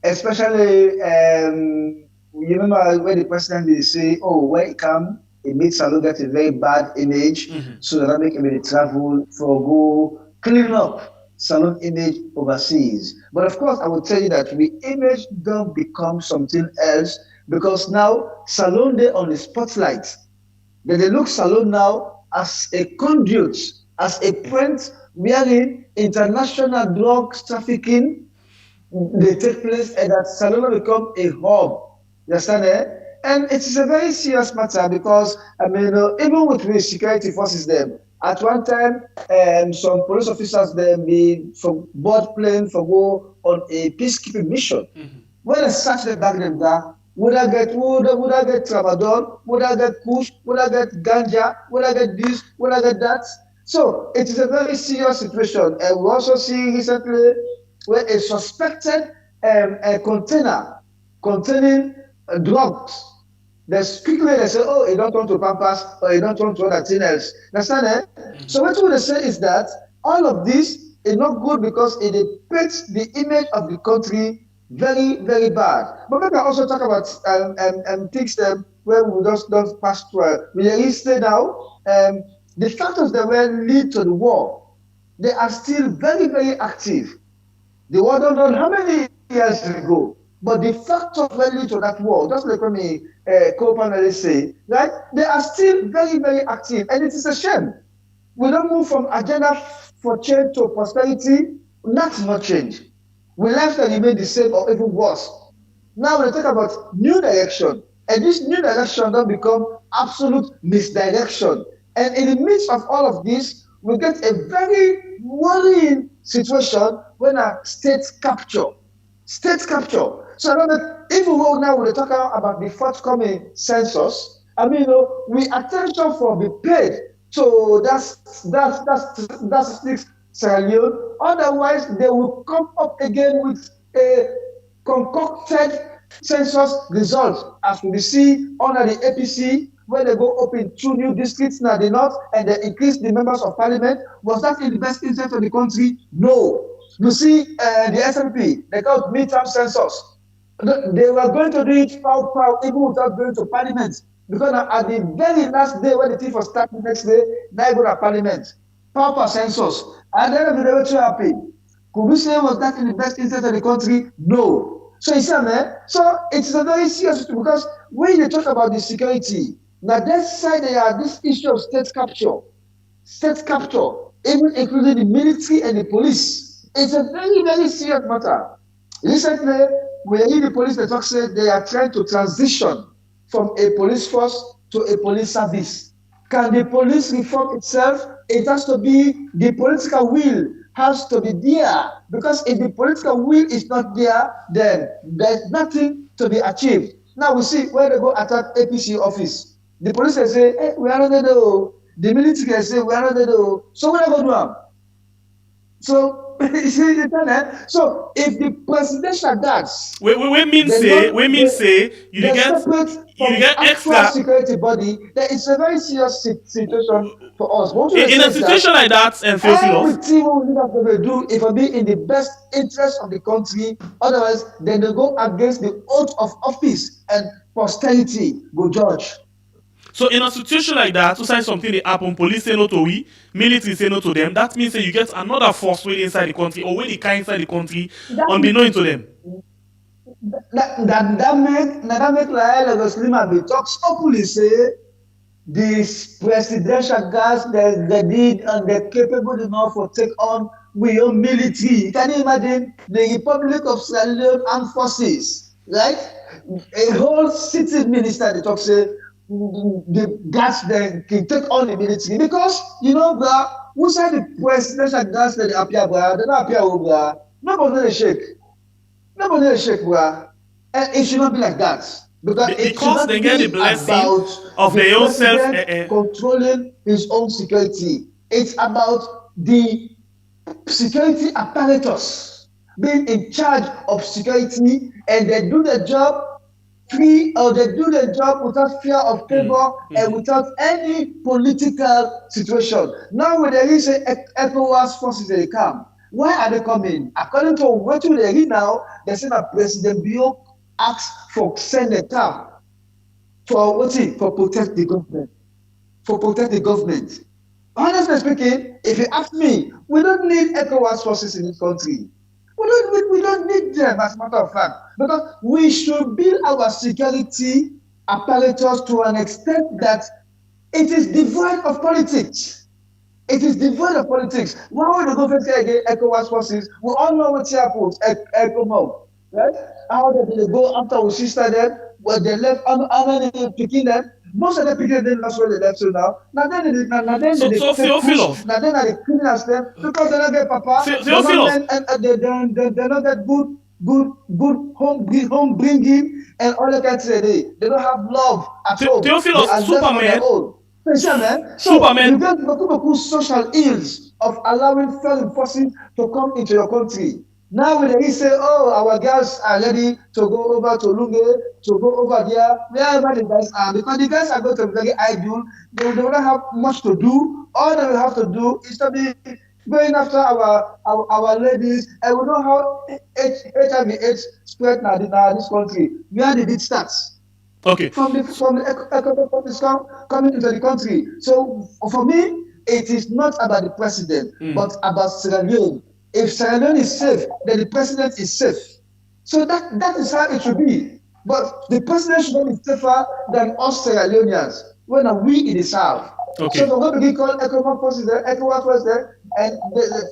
especially you remember when the president they say, "Oh, when it come, it makes Salon get a very bad image, so that make him travel for go clean up Salon image overseas." But of course, I will tell you that the image don't become something else because now Salon they on the spotlight. Then they look Salon now as a conduit, as a point wherein international drug trafficking they take place and that Salon become a hub. You understand? And it is a very serious matter because I mean, even with the security forces, them at one time, some police officers them be from board plane for go on a peacekeeping mission. When they search the bag them down, would I get tramadol? Would I get kush? Would I get ganja? Would I get this? Would I get that? So it is a very serious situation. And we also see recently where a suspected a container containing drugs. They quickly they say, oh, you don't want to pampas or you don't want to other thing else. Understand? So what they say is that all of this is not good because it paints the image of the country very, very bad. But maybe I also talk about things where we just don't pass through. We say now the factors that will lead to the war, they are still very, very active. The war don't know how many years ago, but the factors that lead to that war, just like me co-panelists say, right? They are still very, very active, and it is a shame. We don't move from agenda for change to prosperity. That's not change. We life that remain the same or even worse. Now we talk about new direction, and this new direction don't become absolute misdirection. And in the midst of all of this, we get a very worrying situation when a state capture. State capture. So I know that even though now we're talking about the forthcoming census, I mean, we attention for be paid. So that's Sierra Leone. Otherwise, they will come up again with a concocted census result, as we see under the APC, when they go open 2 new districts in the north and they increase the members of parliament. Was that in the best interest of the country? No. You see, the SNP, they call it midterm census. They were going to do it proud, even without going to parliament. Because at the very last day when the thief was starting next day, they go to parliament. Proper census. And then they were too happy. Could we say was that in the best interest of the country? No. So you see, man, so it's a very serious issue because when you talk about the security, now that side there are this issue of state capture, even including the military and the police. It's a very, very serious matter. Recently, we hear the police that talk say they are trying to transition from a police force to a police service. Can the police reform itself? It has to be the political will has to be there, because if the political will is not there, then there's nothing to be achieved. Now we see where they go attack APC office. The police they say, hey, we are not there. The military they say, we are not there. So we are going to do them. So you see the so if the presidential guards we mean say you get extra security body, then it's a very serious situation for us. In a situation like that, and everything we need to do if we be in the best interest of the country. Otherwise, then they go against the oath of office and posterity go judge. So in a situation like that, to say something they happen, police say no to we, military say no to them, that means that you get another force way inside the country, or when they can inside the country, unbeknown to them. That make like Lagos Lima be talks openly say these presidential guards they did and they're capable enough to take on we own military. Can you imagine the Republic of Sierra Leone Armed Forces, right? A whole city minister they talk say the guards then can take on the military, because you know who said the presidential guards that appear, they don't appear over. Nobody shake. Nobody shake, bruh. And it should not be like that. Because it should Because not they get the be blessing about of the their own self. president controlling his own security. It's about the security apparatus being in charge of security, and they do the job free, or they do the job without fear of favor and without any political situation. Now when there is ECOWAS forces, they come. Why are they coming? According to what they read now, they say that President Bio asked for senator for what? For protect the government. For protect the government. Honestly speaking, if you ask me, we don't need ECOWAS forces in this country. We don't need them, as a matter of fact, because we should build our security apparatus to an extent that it is devoid of politics. It is devoid of politics. Why would the government say again ECOWAS forces? We all know what happens. ECOMO, right? How did they go after we sister them? Well, they left. How many picking them? Most of the people didn't that's where they left to now. Now then they So take Theophilus, push. Now then they criminals them because they don't get papa. Theophilus, They don't get good home bringing and all that kind of thing. They don't have love at all. Theophilus, They are left on their own. Man. So Superman. you get the social ills of allowing foreign forces to come into your country. Now when they say, oh, our girls are ready to go over to Lunge, to go over there, wherever the guys are, because the guys are going to be very idle, they don't have much to do. All they will have to do is to be going after our ladies, and we know how HIV/AIDS spread now in this country. Where did it start? Okay. From the economic forces coming into the country. So for me, it is not about the president, but about Sierra Leone. If Sierra Leone is safe, then the president is safe. So that is how it should be. But the president should not be safer than us Sierra Leoneans when we in the south. Okay. So we're going to be called economic forces there, ECOWAS forces there, and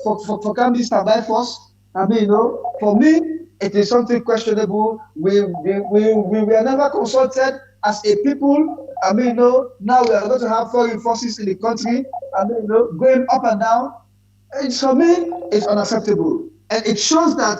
for Cambi standby force. I mean, for me, it is something questionable. We were never consulted as a people. I mean, now we are going to have foreign forces in the country. I mean, going up and down. And for me, it's unacceptable. And it shows that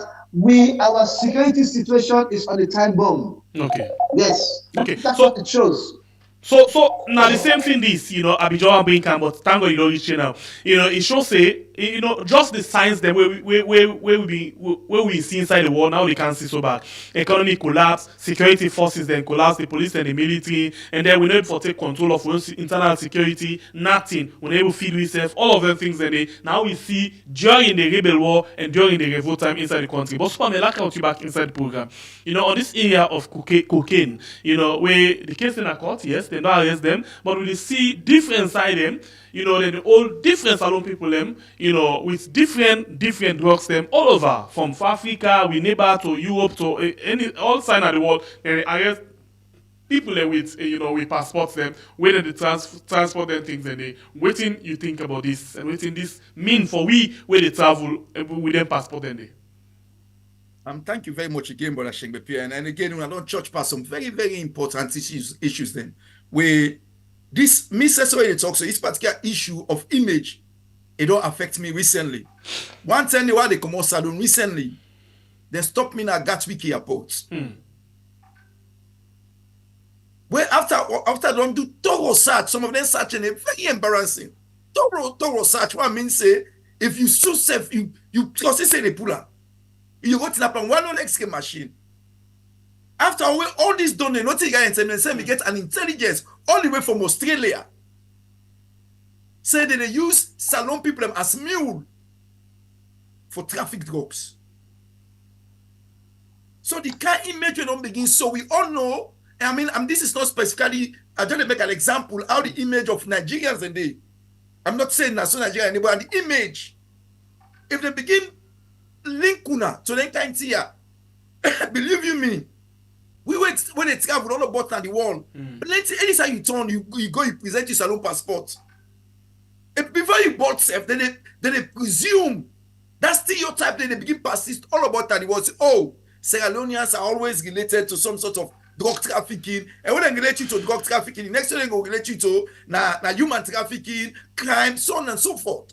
our security situation is on the time bomb. Okay. Yes. Okay. That's So what it shows. So now the same thing this, Abidjan and Binkan, but thank God you don't reach now. It shows just the signs that where we see inside the world now they can see so bad. Economic collapse, security forces then collapse, the police and the military, and then we're not able to take control of internal security, nothing. We're not able to feed ourselves, all of them things and now we see during the rebel war and during the revolt time inside the country. But Superman, like how you back inside the program. On this area of cocaine, where the case in a court, yes, they don't arrest them, but we see different side them, then all different salon people them, with different drugs them all over, from Africa, we neighbor to Europe to all side of the world, and they arrest people with with passports them, whether they transport them things and they waiting. You think about this and waiting this mean for we where they travel with them passport then they. Thank you very much again, Brother Shengbepi. And again, we are not church pass some very, very important issues then. Where this necessarily talks so this particular issue of image, it don't affect me recently. One time while they come out salon recently, they stopped me at Gatwick Airport. Where after them do thorough search, some of them search and they're very embarrassing. Thorough search. What I mean say, if you so safe, you because say they pull up. You go to up one X machine. After all this done, nothing guy and say we get an intelligence all the way from Australia. Say that they use salon people as mule for traffic drugs. So the car image will not begin. So we all know. I mean, this is not specifically. I don't make an example how the image of Nigerians and they. I'm not saying national Nigeria anymore. And the image, if they begin link una to the kind here, believe you me, we went when they travel all about on the wall. Plenty anytime you turn, you go, you present your salon passport. If before you bought self, then they presume that stereotype. Then they begin persist all about on the wall. Say, oh, Sierra Leoneans are always related to some sort of drug trafficking, and when they relate you to drug trafficking, the next thing they go relate you to na human trafficking, crime, so on and so forth.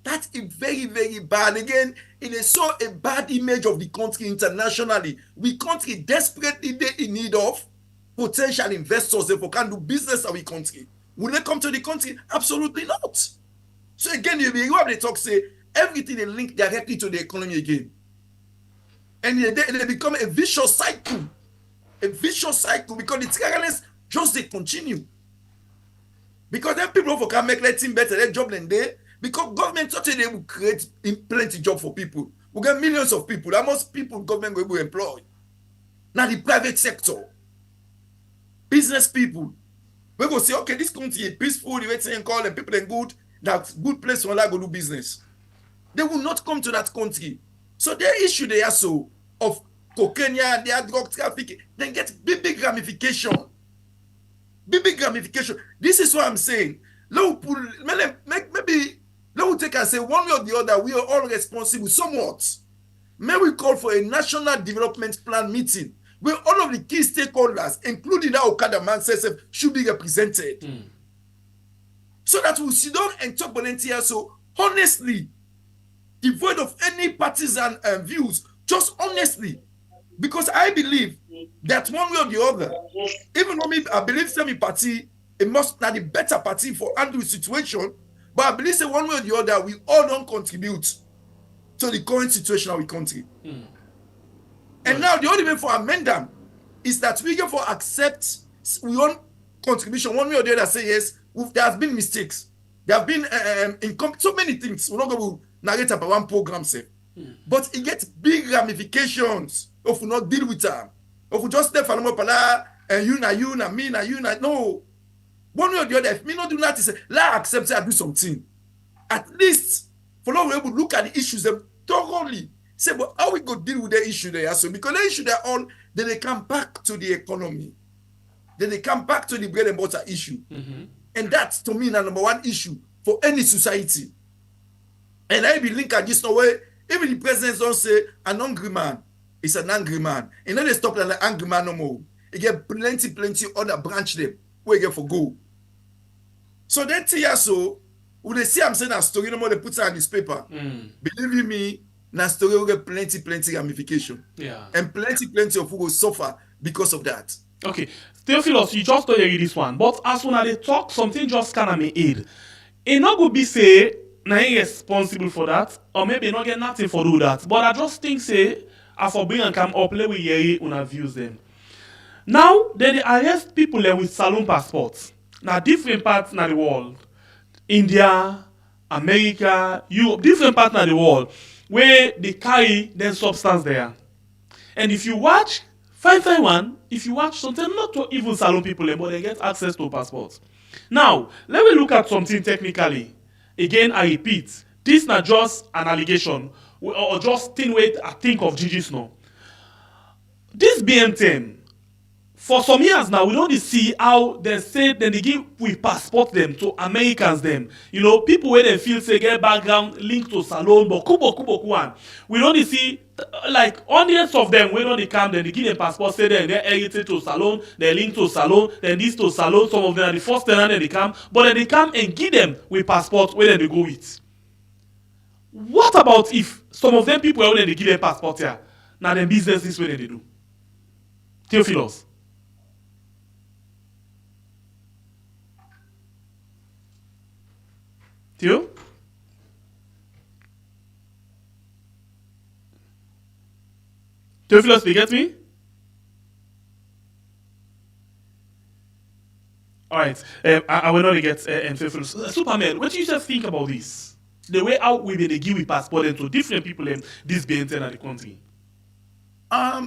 That's a very, very bad. Again, it is so a bad image of the country internationally. We country desperately in need of potential investors if we can do business in our country. Will they come to the country? Absolutely not. So again, you have the talk say everything they link directly to the economy again. And they become a vicious cycle. A vicious cycle because the tireless just they continue. Because then people can make their team better, their job than they. Because government thought they will create plenty job for people. We get millions of people. That most people government will employ. Now the private sector, business people, we go say, okay, this country is peaceful, the way they call them people are good, that's good place for like go do business. They will not come to that country. So their issue they are so of cocaine, their drug trafficking, then get big ramification. Big ramification. This is what I'm saying. Maybe let me take and say one way or the other, we are all responsible somewhat. May we call for a national development plan meeting where all of the key stakeholders, including that Okada man says, should be represented. So that we sit down and talk volunteers. So honestly, devoid of any partisan views, just honestly, because I believe that one way or the other, even though I believe semi party, it must not the better party for handling the situation, but I believe that one way or the other, we all don't contribute to the current situation of the country. And now the only way for amend them is that we get for accept we want contribution one way or the other. Say yes, there has been mistakes, there have been so many things. We're not going to narrate about one program, say, but it gets big ramifications if we not deal with them. If we just step for and you na me na you na no. One way or the other, if me not do that, say let accept I do something. At least for now we able to look at the issues them thoroughly. Say, but how we go deal with the issue there? So because the issue they're on, then they come back to the economy. Then they come back to the bread and butter issue. And that's to me the number one issue for any society. And I be link at this no way. Even the presidents don't say an angry man is an angry man. And then they stop at the angry man no more. You get plenty other branch them where you get for go. So then so when they see I'm saying a story no more, they put it on this paper. Believe you me, na story will get plenty ramification. Yeah. And plenty of who will suffer because of that. Okay. Theophilus, you just told you this one. But as when they talk, something just kind of may aid. It not go be say na responsible for that, or maybe not get nothing for do that. But I just think say I for bring and come up play with Yeri una views them. Now they arrest people there with saloon passports. Now different parts in the world. India, America, Europe, different parts in the world where they carry their substance there. And if you watch, fine one, if you watch something, not to even saloon people, but they get access to passports. Now, let me look at something technically. Again, I repeat, this is not just an allegation or just thing where I think of Gigi's now. This BM10, for some years now, we don't see how they say then they give we passport them to Americans them. You know, people where they feel say get background linked to salon, but kubo one. We don't see like hundreds of them when they come, then they give them passport, say they're heritage to salon, they're linked to salon, then this to salon, some of them are the first tenant then they come, but then they come and give them with passport where they go with. What about if some of them people when they give them passport here? Now their business is where they do. Theophilus. Theo? Theophilus, you get me? Alright, I will not get Theophilus. Superman, what do you just think about this? The way how we they give we passport to different people in this being in the country. I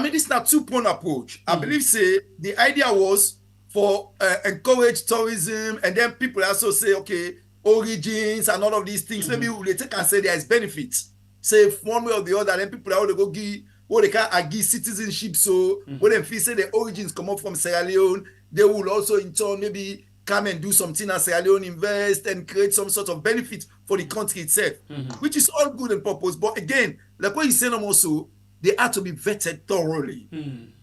mean, this is not two-point approach. I believe say the idea was for encourage tourism, and then people also say, okay, origins and all of these things. Maybe they take and say there is benefits. Say one way or the other, then people are go give what they can give citizenship. So when they feel say the origins come up from Sierra Leone, they will also in turn maybe come and do something as Sierra Leone, invest and create some sort of benefit for the country itself, which is all good and purpose. But again, like what you said also, they have to be vetted thoroughly.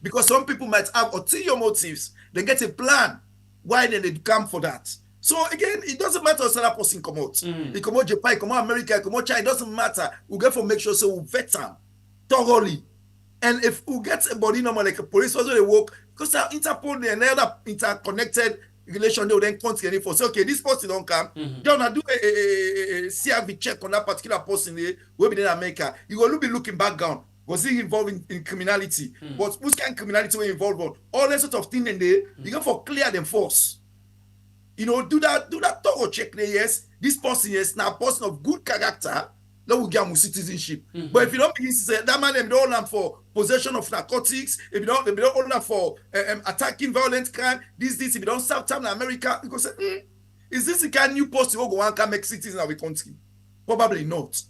Because some people might have ulterior motives. They get a plan why they come for that. So again, it doesn't matter if that person come out. He come out Japan, he come out America, he come out China, it doesn't matter. We get to make sure so we vet them thoroughly. And if we get a body number like a police also they work, because Interpol and other interconnected relation, they will then continue for say, okay, this person don't come. They want to do a CRV check on that particular person where be in America. You will be looking background. Was he involved in criminality? But which kind of criminality were involved on? All that sort of thing in there, you go for clear them force. You know, do that thorough check there, yes. This person is now a person of good character, that will get citizenship. But if you don't begin to say that man, they don't hold them for possession of narcotics, if you don't hold them for attacking violent crime, this, if you don't serve time in America, you go say, is this the kind of new post you go and can make citizens in our country? Probably not.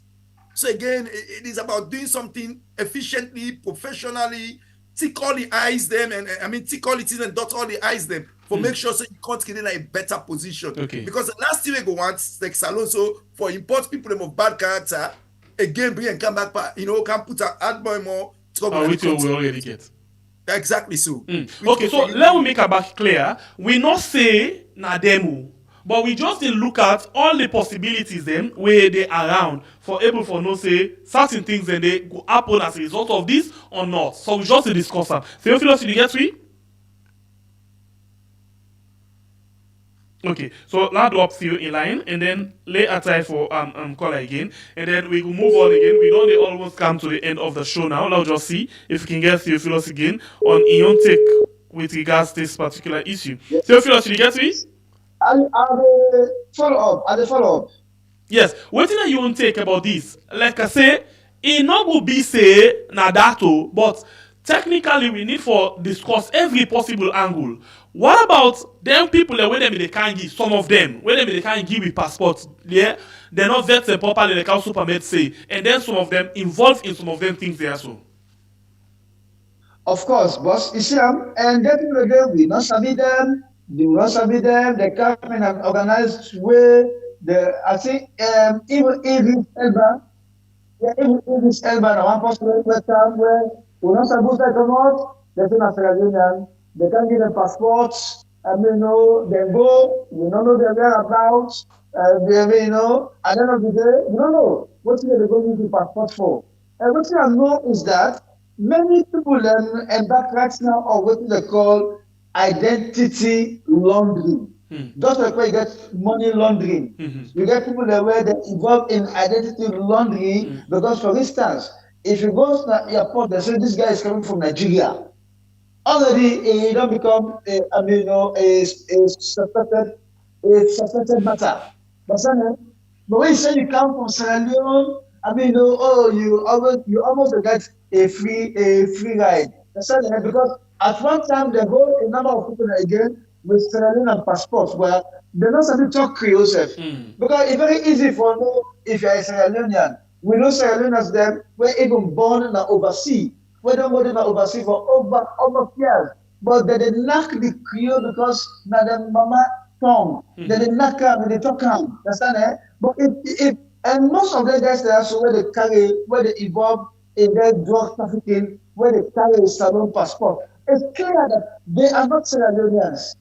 So again, it is about doing something efficiently, professionally, tick all the eyes them, and tick all the T's and dot all the eyes them for make sure so you can't get in a better position. Okay. Because the last thing we go want like salon so for import people them of bad character, again bring and come back, can put add more trouble. Which we already get. Exactly so. Okay, so let me make it back clear. We not say na demo. But we just look at all the possibilities them where they around for able for no say certain things and they go happen as a result of this or not. So we just discuss them. Theophilus, did you get me? Okay, so now drop you in line and then lay aside for caller again, and then we will move on again. We don't almost come to the end of the show now. Let's just see if we can get Theophilus again on Ion take with regards to this particular issue. Theophilus, did you get me? I'll follow up. Yes, what do you take about this? Like I say, it not will be say na dato, but technically we need for discuss every possible angle. What about them people that when they can't give, some of them, when they can't give with passports, yeah, they're not vetted properly like how Supermed say, and then some of them involved in some of them things there so. Of course, boss. You see, and then people again, we not submit them. They will not submit them. They come in an organized way. I think even if Elba, one person where we're not supposed to come out, they're not Sierra Leonean. They can't give them passports. They go, you don't know their whereabouts. At the end of the day, you don't know what they're going to use the passport for. And what I know is that many people embark right now on what they call identity laundering. Just like where you get money laundering. You get people that were involved in identity laundering because, for instance, if you go to the airport, they say this guy is coming from Nigeria. Already, he don't become a suspected matter. But when you say you come from Sierra Leone, you almost get a free ride. Because at one time there were a number of people again with Sierra Leonean passports where they're not supposed to talk Creole. Because it's very easy for know if you're a Sierra Leonean. We know Sierra Leoneans them were even born in overseas. We don't go to overseas for over years. But they lack the Creole because now the mama tongue. They lack them, they talk them. Understand? But and most of the guys there also where they involve in their drug trafficking, where they carry a salon passport. It's clear that they are not Sierra Leoneans.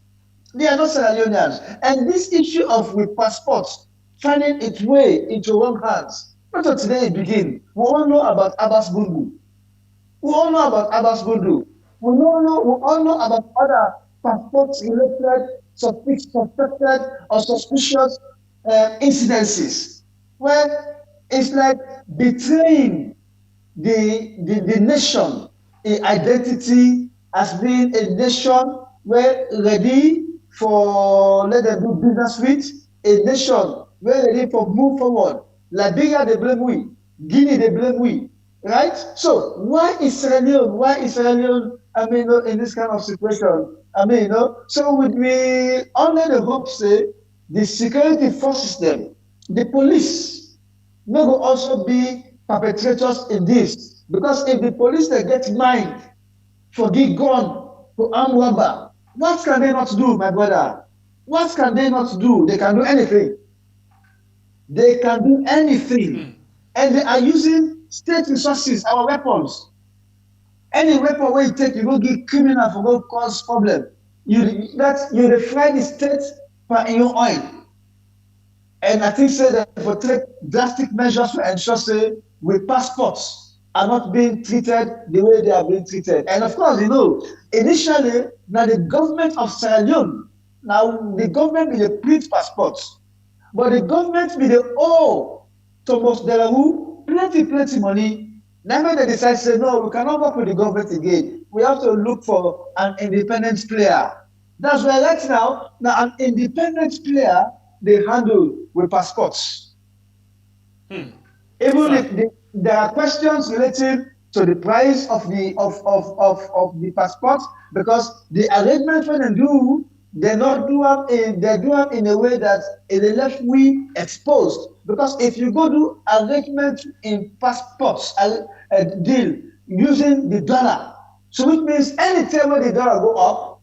They are not Sierra Leoneans. And this issue of with passports finding its way into wrong hands. Not until today it begins. We all know about Abbas Bundu. We all know about other passports related, suspected or suspicious incidences where it's like betraying the nation, a identity as being a nation where ready for let them do business with, a nation where ready for move forward. Liberia they blame we, Guinea they blame we. Right? So why is Sierra Leone, in this kind of situation? So we under the hope say the security forces them, the police may also be perpetrators in this. Because if the police they get mind for the gun to arm robber, what can they not do, my brother? What can they not do? They can do anything. They can do anything. And they are using state resources, our weapons. Any weapon where you take, you go give criminal for go cause problem. You defy the state per your oil. And I think say that for take drastic measures to ensure say with passports are not being treated the way they are being treated. And of course, initially now the government of Sierra Leone, now the government will print passports, but the government will owe Thomas Delaware plenty money. Now they decide say no, we cannot work with the government again. We have to look for an independent player. That's why right now an independent player they handle with passports. Even if there are questions related to the price of the passport, because the arrangement when they do, they do it in a way that it left we exposed. Because if you go do arrangement in passports a deal using the dollar, so it means anytime when the dollar go up,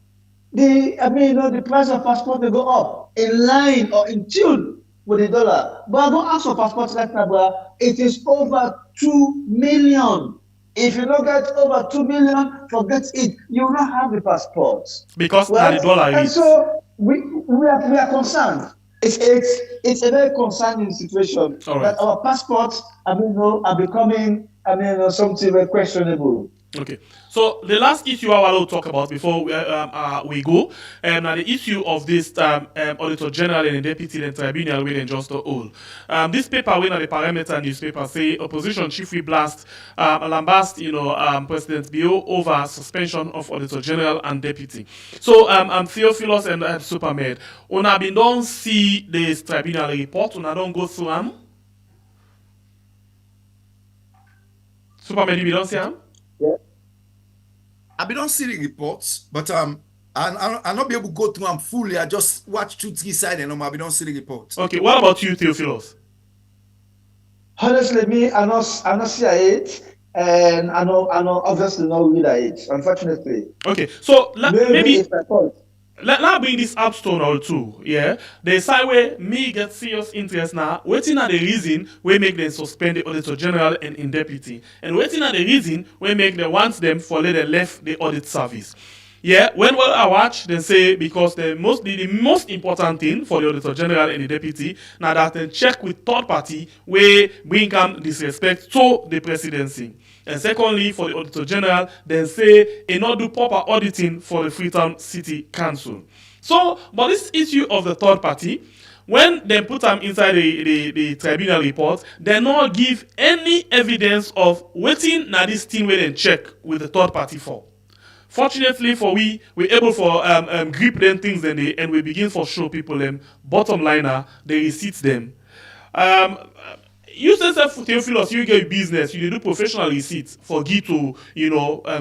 the price of passport will go up in line or in tune with the dollar. But I don't ask for passport right now, bro. It is over 2 million. If you don't get over 2 million, forget it. You will not have the passports. Because now the dollar and is. so we are concerned. It's a very concerning situation that our passports are becoming something very questionable. Okay, so the last issue I want to talk about before we go, the issue of this Auditor General and Deputy and Tribunal will just all. This paper, when the Parameter newspaper say opposition chief we blast lambast, President Bio over suspension of Auditor General and Deputy. So Theophilus and Supermed, una been don't see this Tribunal report, una don't go through them. Supermed, you don't see them? Yeah. I don't see the reports, but I'll not be able to go through them fully. I just watch 2-3 sides and I don't see the reports. Okay, what about you, Theophilus? Honestly, me, I not see it, and I know obviously not read it, unfortunately. Okay, so maybe it's my fault. Let bring this up to now too. Yeah, the side where me get serious interest now. Waiting at the reason we make them suspend the Auditor General and in deputy, and waiting at the reason we make them want them for let them left the audit service. Yeah, when I watch, they say because the most important thing for the Auditor General and the deputy now that they check with third party where bring come disrespect to the presidency. And secondly, for the Auditor General, then say not do proper auditing for the Freetown City Council. So, but this issue of the third party, when they put them inside the tribunal report, they not give any evidence of waiting na this thing where they check with the third party for. Fortunately for we're able for grip them things and we begin for show people them bottom liner, they receipts them. You say Theophilus, you get business, you do professional receipts for give to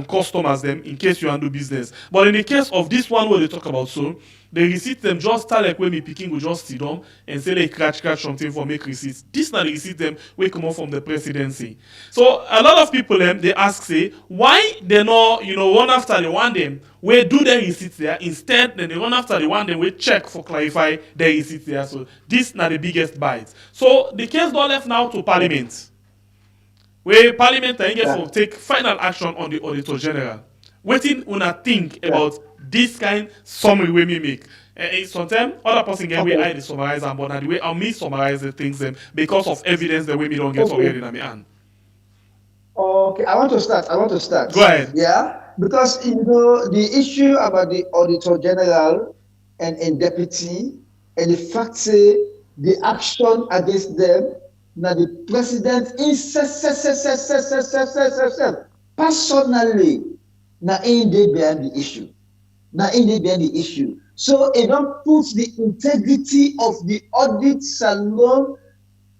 customers them in case you handle business. But in the case of this one where they talk about so, the receipt them just start like when me picking will just sit down and say they catch something for make receipts. This not the receipt them we come out from the presidency. So a lot of people them they ask say why they not one after they want them we do their receipts there instead then they run after the one them we check for clarify their receipts there. So this not the biggest bite. So the case don't left now to Parliament. Where Parliament will take final action on the Auditor General. Waiting una think about this kind summary we may make. Sometimes other person get way I summarize and but the way I me summarize the things them because of evidence the way me don't get already in my hand. Okay, I want to start. Go ahead. Yeah, because the issue about the Auditor General and deputy and the fact say the action against them now the president personally now in they behind the issue. So it don't put the integrity of the audit salon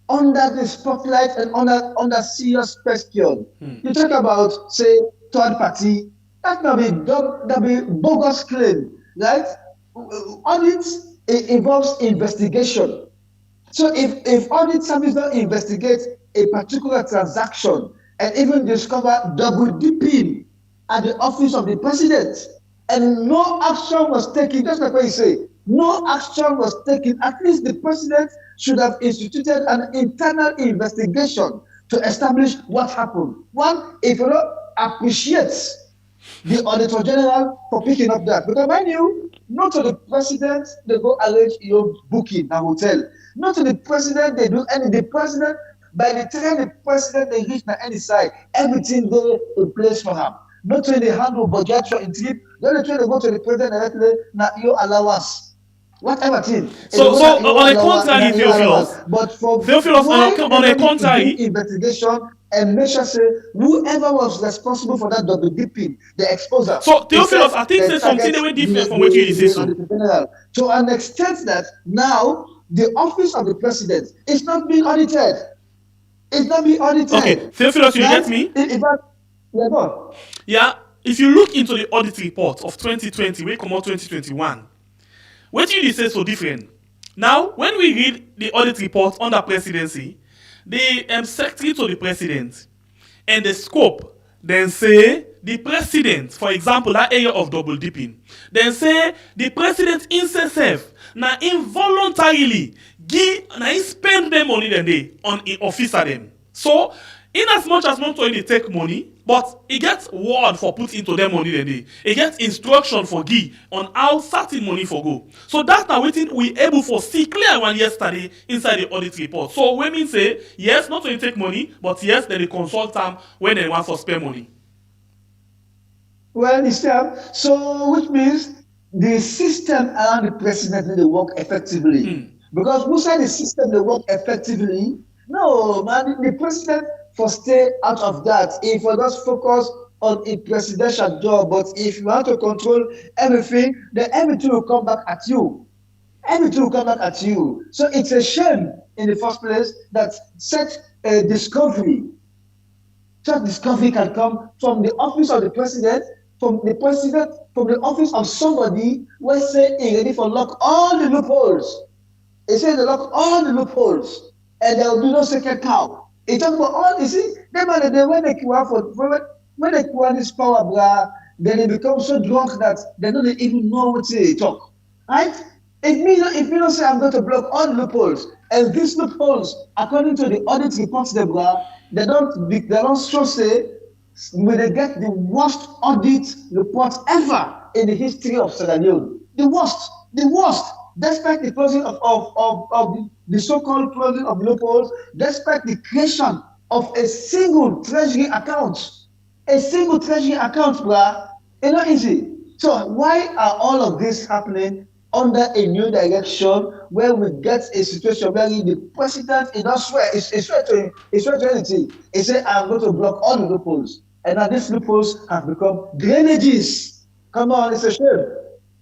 under the spotlight and under serious question. You talk about say third party, that be bogus claim, right? Audit involves investigation. So if audit service don't investigate a particular transaction and even discover double dipping at the office of the president, and no action was taken, just like what you say, no action was taken, at least the president should have instituted an internal investigation to establish what happened. One, if you don't appreciate the Auditor General for picking up that. Because mind you, not to the president, they go arrange your booking a hotel. Not to the president, they do any. The president, by the time the president they reach any side, everything there in place for him. Not to the handle budget for in trip. The only time they go to the president directly, now you allow us. Whatever thing. So on a contrary, Theophilus. But for Theophilus, why on a contrary, do investigation and make sure say whoever was responsible for that double dipping, the exposure. So Theophilus, I think there's something that way different from what you say. So to an extent that now the office of the president is not being audited. It's not being audited. Okay, Theophilus, you get me? Yeah, go on. Yeah, if you look into the audit report of 2020, we come out 2021. What you say so different? Now, when we read the audit report under presidency, the secretary to the president and the scope then say the president, for example, that area of double dipping, then say the president himself now involuntarily spend the money then they on an officer them. So, in as much as not only take money, but it gets word for put into their money then they. It gets instruction for give on how certain money for go. So that's now waiting we able for see clear one yesterday inside the audit report. So when we say yes, not only take money, but yes, then they consult them when they want for spare money. Well, so which means the system around the president they work effectively. Because who said the system they work effectively? No, man, the president for stay out of that. If we just focus on a presidential job, but if you want to control everything, then everything will come back at you. Everything will come back at you. So it's a shame in the first place that such a discovery can come from the office of the president, from the office of somebody who say he ready for lock all the loopholes. He said they lock all the loopholes and there will be no second cow. He talk about all, you see, them and they when they acquire this power, blah, then they become so drunk that they don't even know what they talk. Right? If you don't say I'm going to block all the loopholes, and these loopholes, according to the audit reports, they don't show say when they get the worst audit reports ever in the history of Sierra Leone. The worst. Despite the closing of the so-called closing of loopholes, despite the creation of a single treasury account, bruh, it's not easy. So why are all of this happening under a new direction where we get a situation where the president is not swear, it's swear to anything. He said, I'm going to block all the loopholes. And now these loopholes have become drainages. Come on, it's a shame.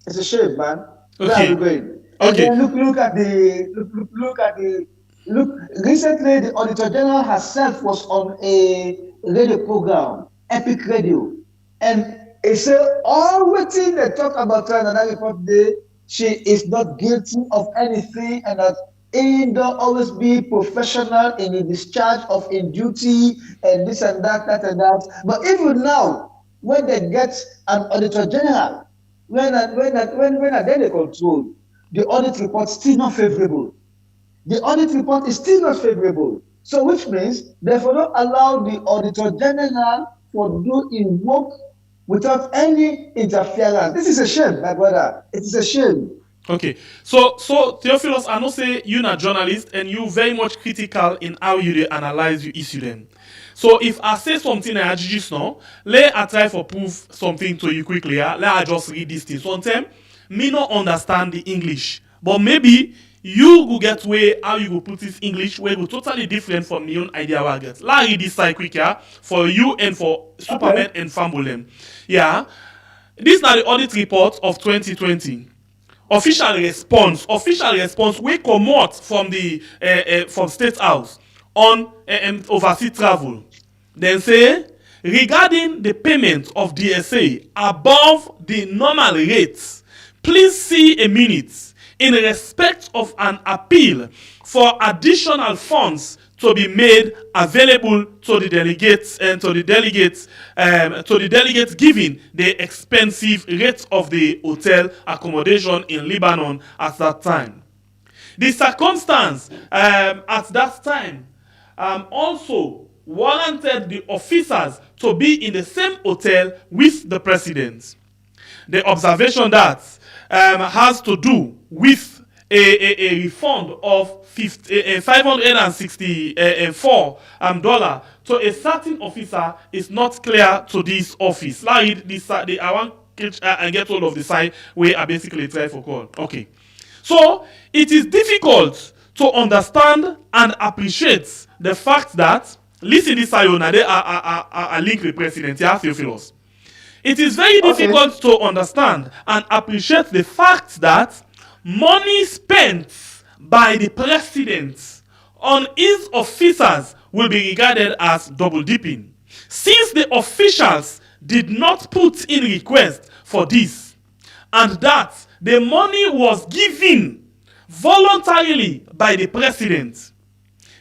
It's a shame, man. Okay. Okay. And look at the recently the Auditor General herself was on a radio program, Epic Radio, and it said all waiting they talk about her and that report day, she is not guilty of anything and that ain't always be professional in the discharge of in duty and this and that and that. But even now, when they get an Auditor General, when they control, the audit report is still not favorable. The audit report is still not favorable. So which means, therefore, don't allow the Auditor General for doing work without any interference. This is a shame, my brother. It is a shame. Okay. So Theophilus, I know say you're a journalist and you very much critical in how you analyze your issue then. So if I say something I just now, let I try for prove something to you quickly. Let I just read this thing. Sometimes me not understand the English, but maybe you go get way how you go put this English where go totally different from your own idea I get. Let read this side quick for you and for Superman and Fambolem. Yeah, this is now the audit report of 2020. Official response we come out from the from State House on overseas travel. Then say regarding the payment of DSA above the normal rates. Please see a minute in respect of an appeal for additional funds to be made available to the delegates and to the delegates giving the expensive rates of the hotel accommodation in Lebanon at that time. The circumstance at that time also warranted the officers to be in the same hotel with the president. The observation that has to do with a refund of $564 to a certain officer is not clear to this office. Now, I want and get hold of the side where I basically try for call. Okay. So, it is difficult to understand and appreciate the fact that, listen this Sayona, they are linked with president, yeah, Theophilus. It is very difficult to understand and appreciate the fact that money spent by the president on his officers will be regarded as double dipping, since the officials did not put in request for this, and that the money was given voluntarily by the president.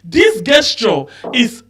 This gesture is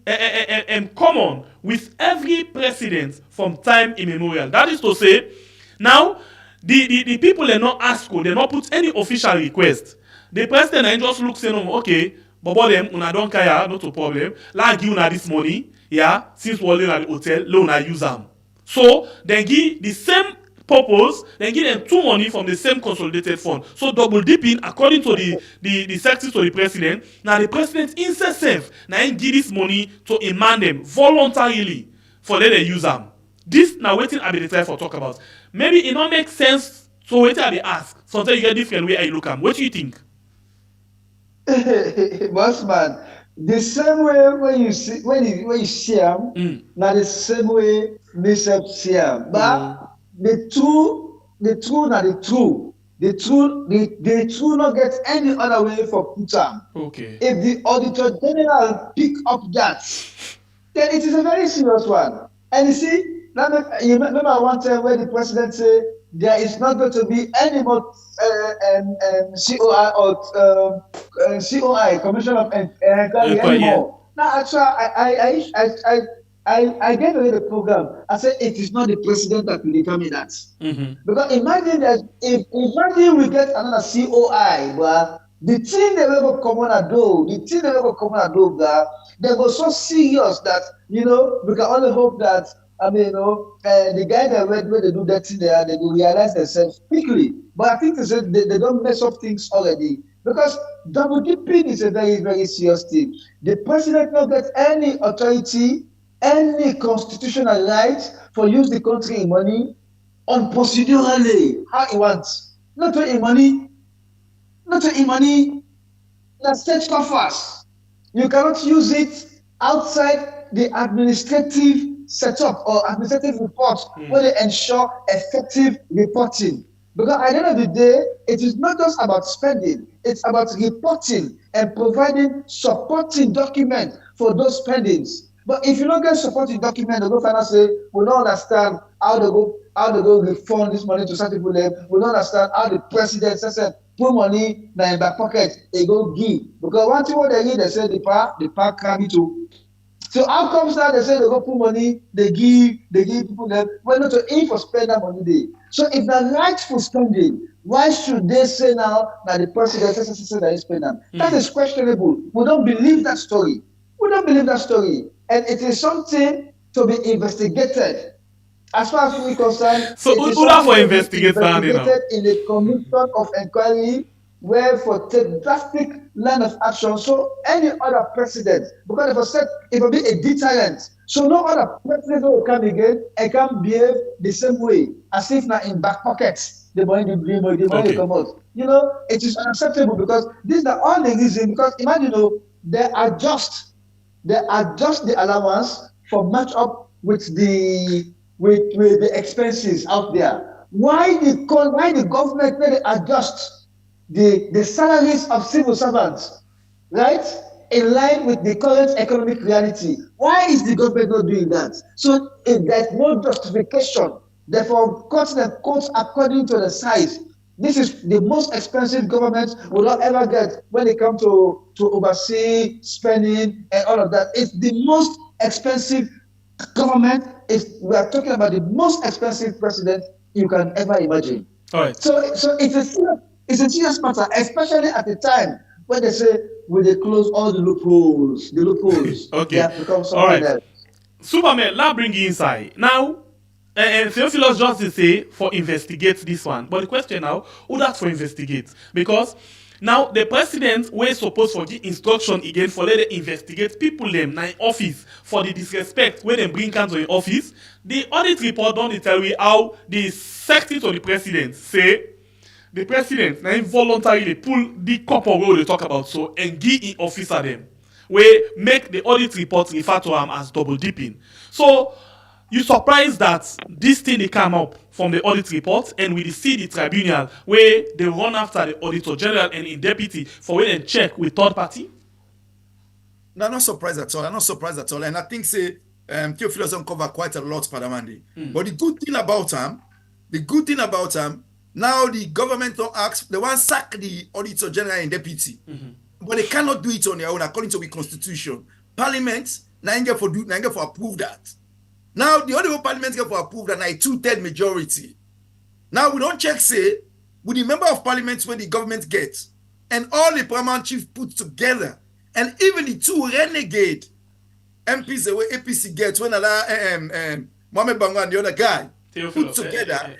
common with every president from time immemorial. That is to say, now, the people are not asked, they not put any official request. The president and just looks and okay, but them, una don't care, not a problem. Like give una this money, yeah, since we're in the hotel, una use them. So, then give the same purpose, then give them two money from the same consolidated fund. So double dipping, according to the secretary to the president, now the president himself now he give this money to a man them voluntarily for them to use them. This now waiting I be try for talk about. Maybe it not make sense, so waiting I be ask. Sometimes you get different way I look at. What do you think? Boss man, the same way when you see when you see them, now the same way me see them. But the true not get any other way for put am. Okay. If the Auditor General pick up that, then it is a very serious one. And you see, you remember one time where the president said there is not going to be any more COI or COI, Commission of Inquiry anymore. Now, actually, I gave away the program. I said it is not the president that will determine that. Because imagine imagine we get another COI, but the thing they will come on and do, they go so serious that we can only hope that the guy that where they do that thing there, they will realize themselves quickly. But I think they don't mess up things already. Because double dipping is a very, very serious thing. The president not get any authority, any constitutional right for use the country in money on procedurally how he wants. Not to in money, that state coffers. You cannot use it outside the administrative setup or administrative reports where they ensure effective reporting. Because at the end of the day, it is not just about spending, it's about reporting and providing supporting documents for those spendings. But if you don't get supporting document, the go finance say, we don't understand how they go refund this money to certain people. We don't understand how the president said put money in the back pocket, they go give. Because one thing what they give, they say the park can too. So how comes that they say they go put money, they give people them, well not to aim for spend that money there. So if they're rightful spending, why should they say now that the president says that he spend them? That is questionable. We don't believe that story. And it is something to be investigated. As far as we concerned, so who have for investigated in the commission of inquiry, where for take drastic line of action. So any other president, because it will be a deterrent. So no other president will come again and can behave the same way, as if now in back pockets the money come out. It is unacceptable because these are all the reasons. Because imagine they adjust the allowance for match up with the expenses out there. Why the government may adjust the salaries of civil servants, right, in line with the current economic reality? Why is the government not doing that? So there's no justification. Therefore, cuts the costs according to the size. This is the most expensive government will not ever get when it comes to oversee spending and all of that. It's the most expensive government. We are talking about the most expensive president you can ever imagine. All right. So it's a serious matter, especially at the time when they say we dey close all the loopholes. The loopholes. Okay. They have become All something right. else. Superman, let's bring you inside. Now, Theophilus just to say for investigate this one. But the question now, who that for investigate? Because now the president wey suppose for give instruction again for let them investigate people them na in office for the disrespect wey dem bring come to in office. The audit report don dey tell we how the secretary to the president say the president na him voluntarily pull the couple wey we dey talk about so and give in officer dem wey make the audit report refer to am as double dipping. So you surprised that this thing dey come up from the audit report and we see the tribunal wey dey run after the auditor general and im deputy for wey dem check with third party. No, I'm not surprised at all. I'm not surprised at all. And I think say Theophilus don cover quite a lot, Padamandi. But the good thing about him, now the government don't ask, they want sack the auditor general and deputy. But they cannot do it on their own according to the constitution. Parliament, now get for approve that. Now the only way Parliament get for approve that now a 2/3 majority. Now we don't check say with the member of Parliament where the government gets and all the paramount chiefs put together, and even the two renegade MPs the way APC gets when Mohamed Bango and the other guy Theophilus, put together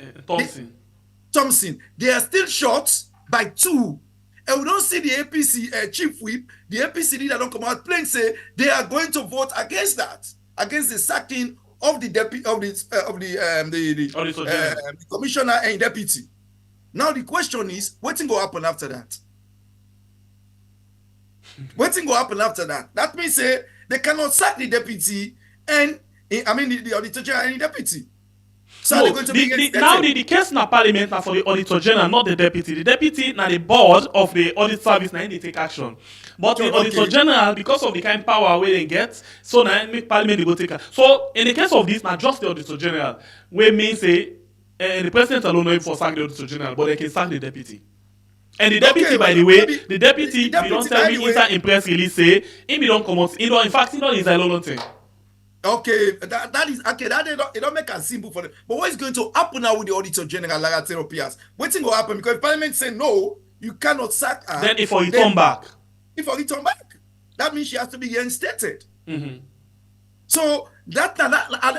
Thompson. they are still short by 2. And we don't see the APC chief whip, the APC leader don't come out plain say they are going to vote against that, against the sacking of the deputy of the commissioner and deputy. Now the question is, what thing go happen after that? What thing go happen after that? That means say they cannot sack the deputy and the auditor general and the deputy. So No, they're going to be now the case na parliament na for the auditor general, not the deputy. The deputy na the board of the audit service na they take action. But the auditor general, because of the kind power wey they get, so na make parliament dey go take action. So in the case of this, na just the auditor general, wey mean say the president alone no for sack the auditor general, but they can sack the deputy. And the deputy, by the way, the deputy, we don't tell me inside in press release say him be don comot. In fact, he don inside London thing. Okay, that is okay. That it don't make a simple for them. But what is going to happen now with the auditor general, like I tell Piers? What thing will happen? Because if Parliament say no, you cannot sack her. Then if he return back, that means she has to be reinstated. So that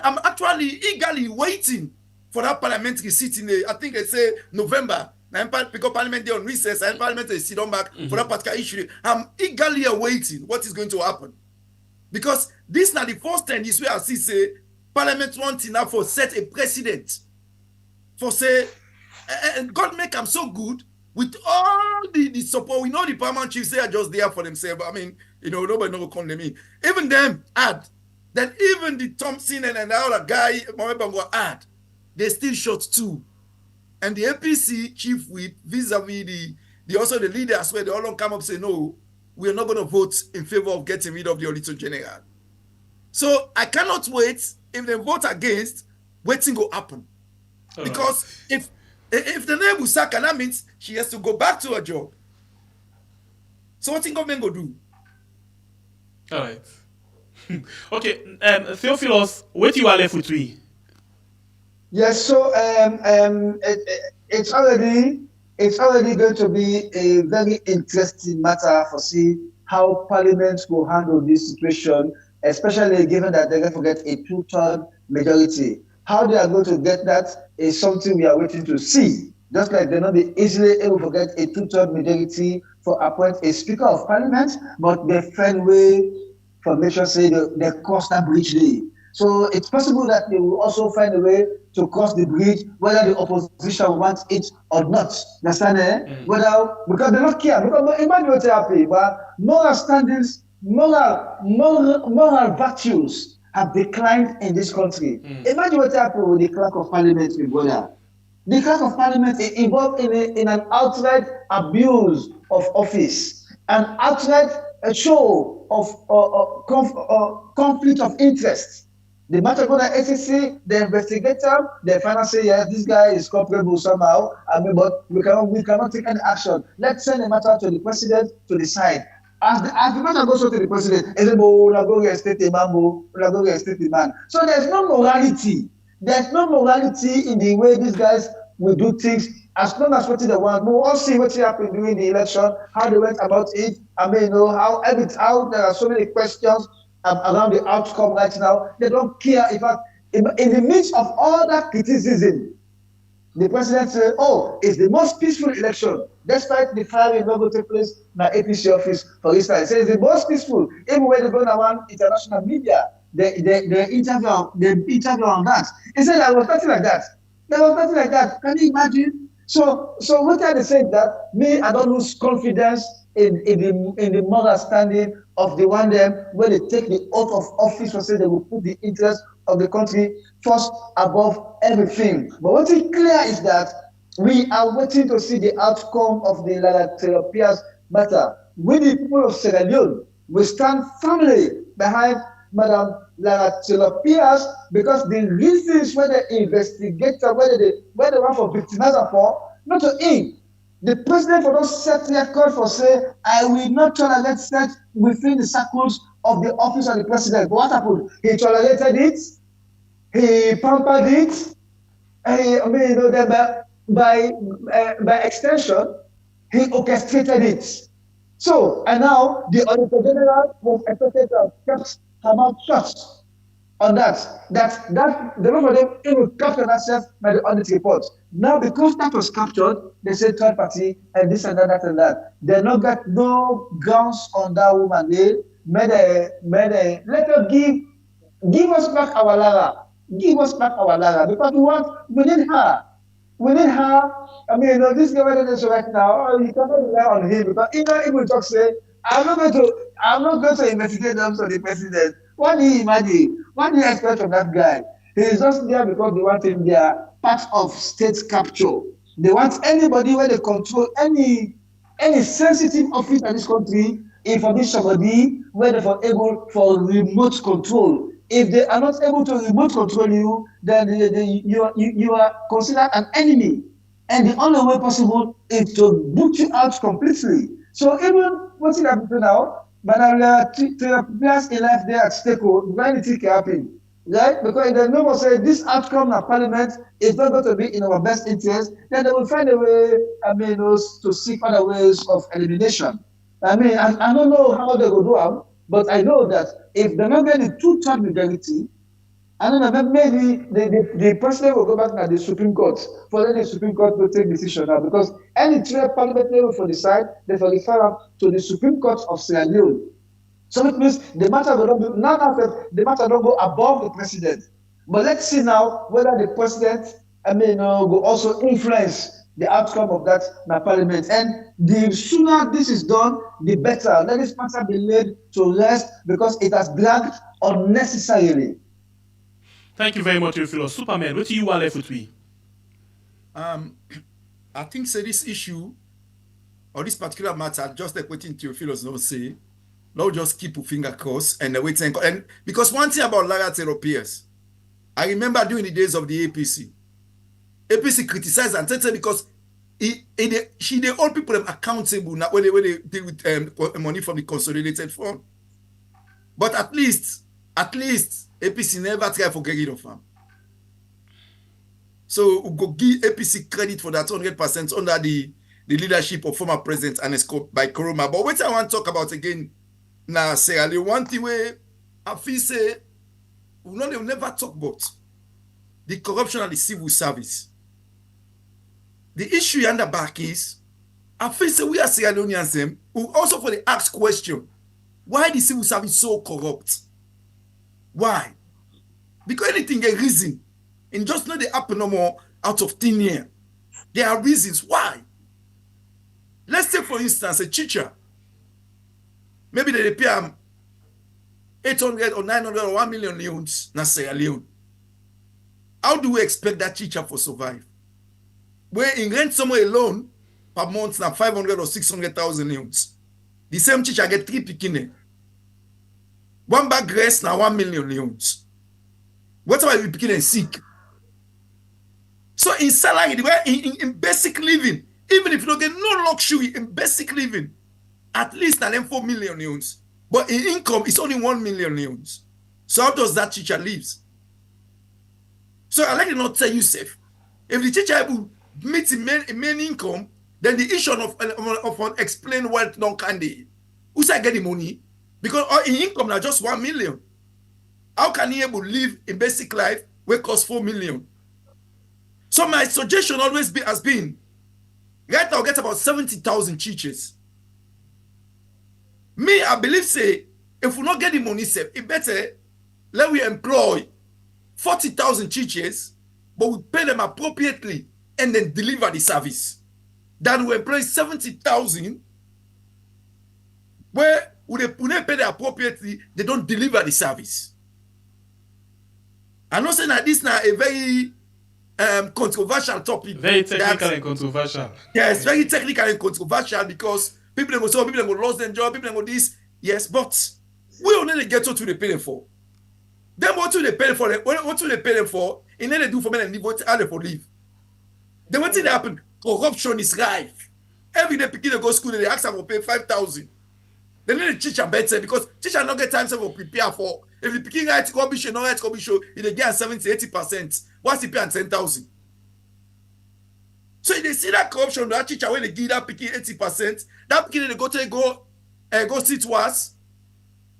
I'm actually eagerly waiting for that parliamentary sitting. I think they say November. Because Parliament they on recess and Parliament they sit on back for that particular issue. I'm eagerly awaiting what is going to happen. Because this is not the first time this way I see say Parliament wants enough for set a precedent. For say, and God make them so good with all the support. We know the paramount chiefs they are just there for themselves. I mean, nobody know condemn me. Even them add that even the Thompson and the other guy, Mohamed Bango add, they still short too. And the APC chief whip vis-a-vis the also the leaders where they all come up say no, we are not going to vote in favor of getting rid of the auditor general. So I cannot wait. If they vote against, waiting will happen. Because if the name will sack, that means she has to go back to her job. So what thing government go do? all right. Okay, Theophilus, what you are left with we? Yes, so it's already going to be a very interesting matter for see how Parliament will handle this situation, especially given that they're going to get a 2/3 majority. How they are going to get that is something we are waiting to see. Just like they're not be easily able to get a 2/3 majority for appoint a Speaker of Parliament, but they find way for make sure say they cross that bridge there. So it's possible that they will also find a way to cross the bridge, whether the opposition wants it or not. Understand? Whether because they don't care. Because imagine what happy, but moral standings, moral virtues have declined in this country. Imagine what happened with the clerk of parliament in Ghana. The clerk of parliament is involved in an outright abuse of office, an outright show of conflict of interest. The matter go to SEC, the investigator, they finally say, yes, this guy is culpable somehow. But we cannot take any action. Let's send the matter to the president to decide. As the matter goes to the president, they say, we're going to arrestate the man, we're going to arrestate the man. So there's no morality. There's no morality in the way these guys will do things as long as what they want, we will all see what happened during the election, how they went about it. I mean, how there are so many questions around the outcome right now. They don't care. In fact, in the midst of all that criticism, the president said, oh, it's the most peaceful election, despite the firing not going to take place in the APC office, for instance. He says it's the most peaceful. Even when they go around international media, they interview on that. He said there was nothing like that. There was nothing like that. Can you imagine? So what are they saying that me, I don't lose confidence in the moral standing of the one them when they take the oath of office for saying they will put the interest of the country first above everything. But what is clear is that we are waiting to see the outcome of the Lara matter. We, the people of Sierra Leone, we stand firmly behind Madam Lara because the reasons where the investigator, where they want for victimizer for, not to him. The president for those set record for say, I will not tolerate sex within the circles of the office of the president. But what happened? He tolerated it, he pampered it, by extension, he orchestrated it. So, and now the Auditor General was expected to have kept her mouth shut on that. The number of them even captured themselves by the audit report. Now, because that was captured, they said third party and this and that and that. They not got no grounds on that woman. They let her give us back our Lara. Give us back our Lara because we need her. We need her. I mean, this government is right now. You cannot rely on him because he will talk say, I'm not going to investigate them to the president. What do you imagine? What do you expect from that guy? He's just there because they want him there, part of state capture. They want anybody where they control any sensitive office in this country, information somebody where they're able for remote control. If they are not able to remote control you, then you are considered an enemy. And the only way possible is to boot you out completely. So even what's happening now, but to place a life there at stake, when it can happen, right? Because if the number say this outcome of parliament is not going to be in our best interest, then they will find a way, to seek other ways of elimination. I don't know how they will do it, but I know that if they're not getting two-thirds majority, I don't know, maybe the president will go back to the Supreme Court for the Supreme Court to take decision now because any parliamentary will decide, they will refer to the Supreme Court of Sierra Leone. So it means the matter will not go above the president. But let's see now whether the president, will also influence the outcome of that parliament. And the sooner this is done, the better. Let this matter be laid to rest because it has dragged unnecessarily. Thank you very much, Theophilus. Superman, what do you want left with me? I think this issue or this particular matter, just like what Theophilus don't say, now just keep your finger crossed and wait and because one thing about Lara Theropias, I remember during the days of the APC APC criticized and said because they hold people accountable now when they deal with money from the consolidated fund. But at least APC never try for getting rid of them. So we go give APC credit for that 100% under the leadership of former President Anesco by Koroma. But what I want to talk about again now, Sierra Leone, one thing where I feel say we'll never talk about the corruption of the civil service. The issue on the back is I feel say we as Sierra Leoneans we also for the ask question, why the civil service so corrupt? Why? Because anything a reason. And just not the happen no more out of thin air. There are reasons why. Let's take for instance a teacher. Maybe they pay 800 or 900 or 1 million leones na Sierra Leone. How do we expect that teacher to survive? Where in rent somewhere alone per month na 500 or 600,000 leones. The same teacher get 3 pikine. One bag rest na 1 million leones. What about if pikine sick? So in salary, in basic living, even if you don't get no luxury in basic living, at least na 4 million leones. But in income, it's only 1 million leones. So how does that teacher live? So I like to not tell you safe. If the teacher able meet the main income, then the issue of unexplained wealth don't candy. Who say get the money? Because our income now just 1 million. How can he able to live a basic life where it costs 4 million? So my suggestion always has been, right now get about 70,000 teachers. Me, I believe say, if we not get the money safe, it better let we employ 40,000 teachers, but we pay them appropriately and then deliver the service. Then we employ 70,000 where we pay them appropriately, they don't deliver the service. I'm not saying that this is now a very controversial topic. Very technical and controversial. Yes, very technical and controversial because people will say, people will lose their job, people will this. Yes, but we only get what they pay them for. Then what do they pay them for? What do they pay them for? And then they do for men and leave what they for leave. Then what thing happen? Corruption is rife. Every day people go to school, they ask them to pay 5,000. Then they teach them better because teacher not get time to prepare for. If the picking right rubbish and not right rubbish, they get 70-80%. What's the pay and 10,000? So if they see that corruption, that teacher when they give that picking 80%, that picking they go sit was,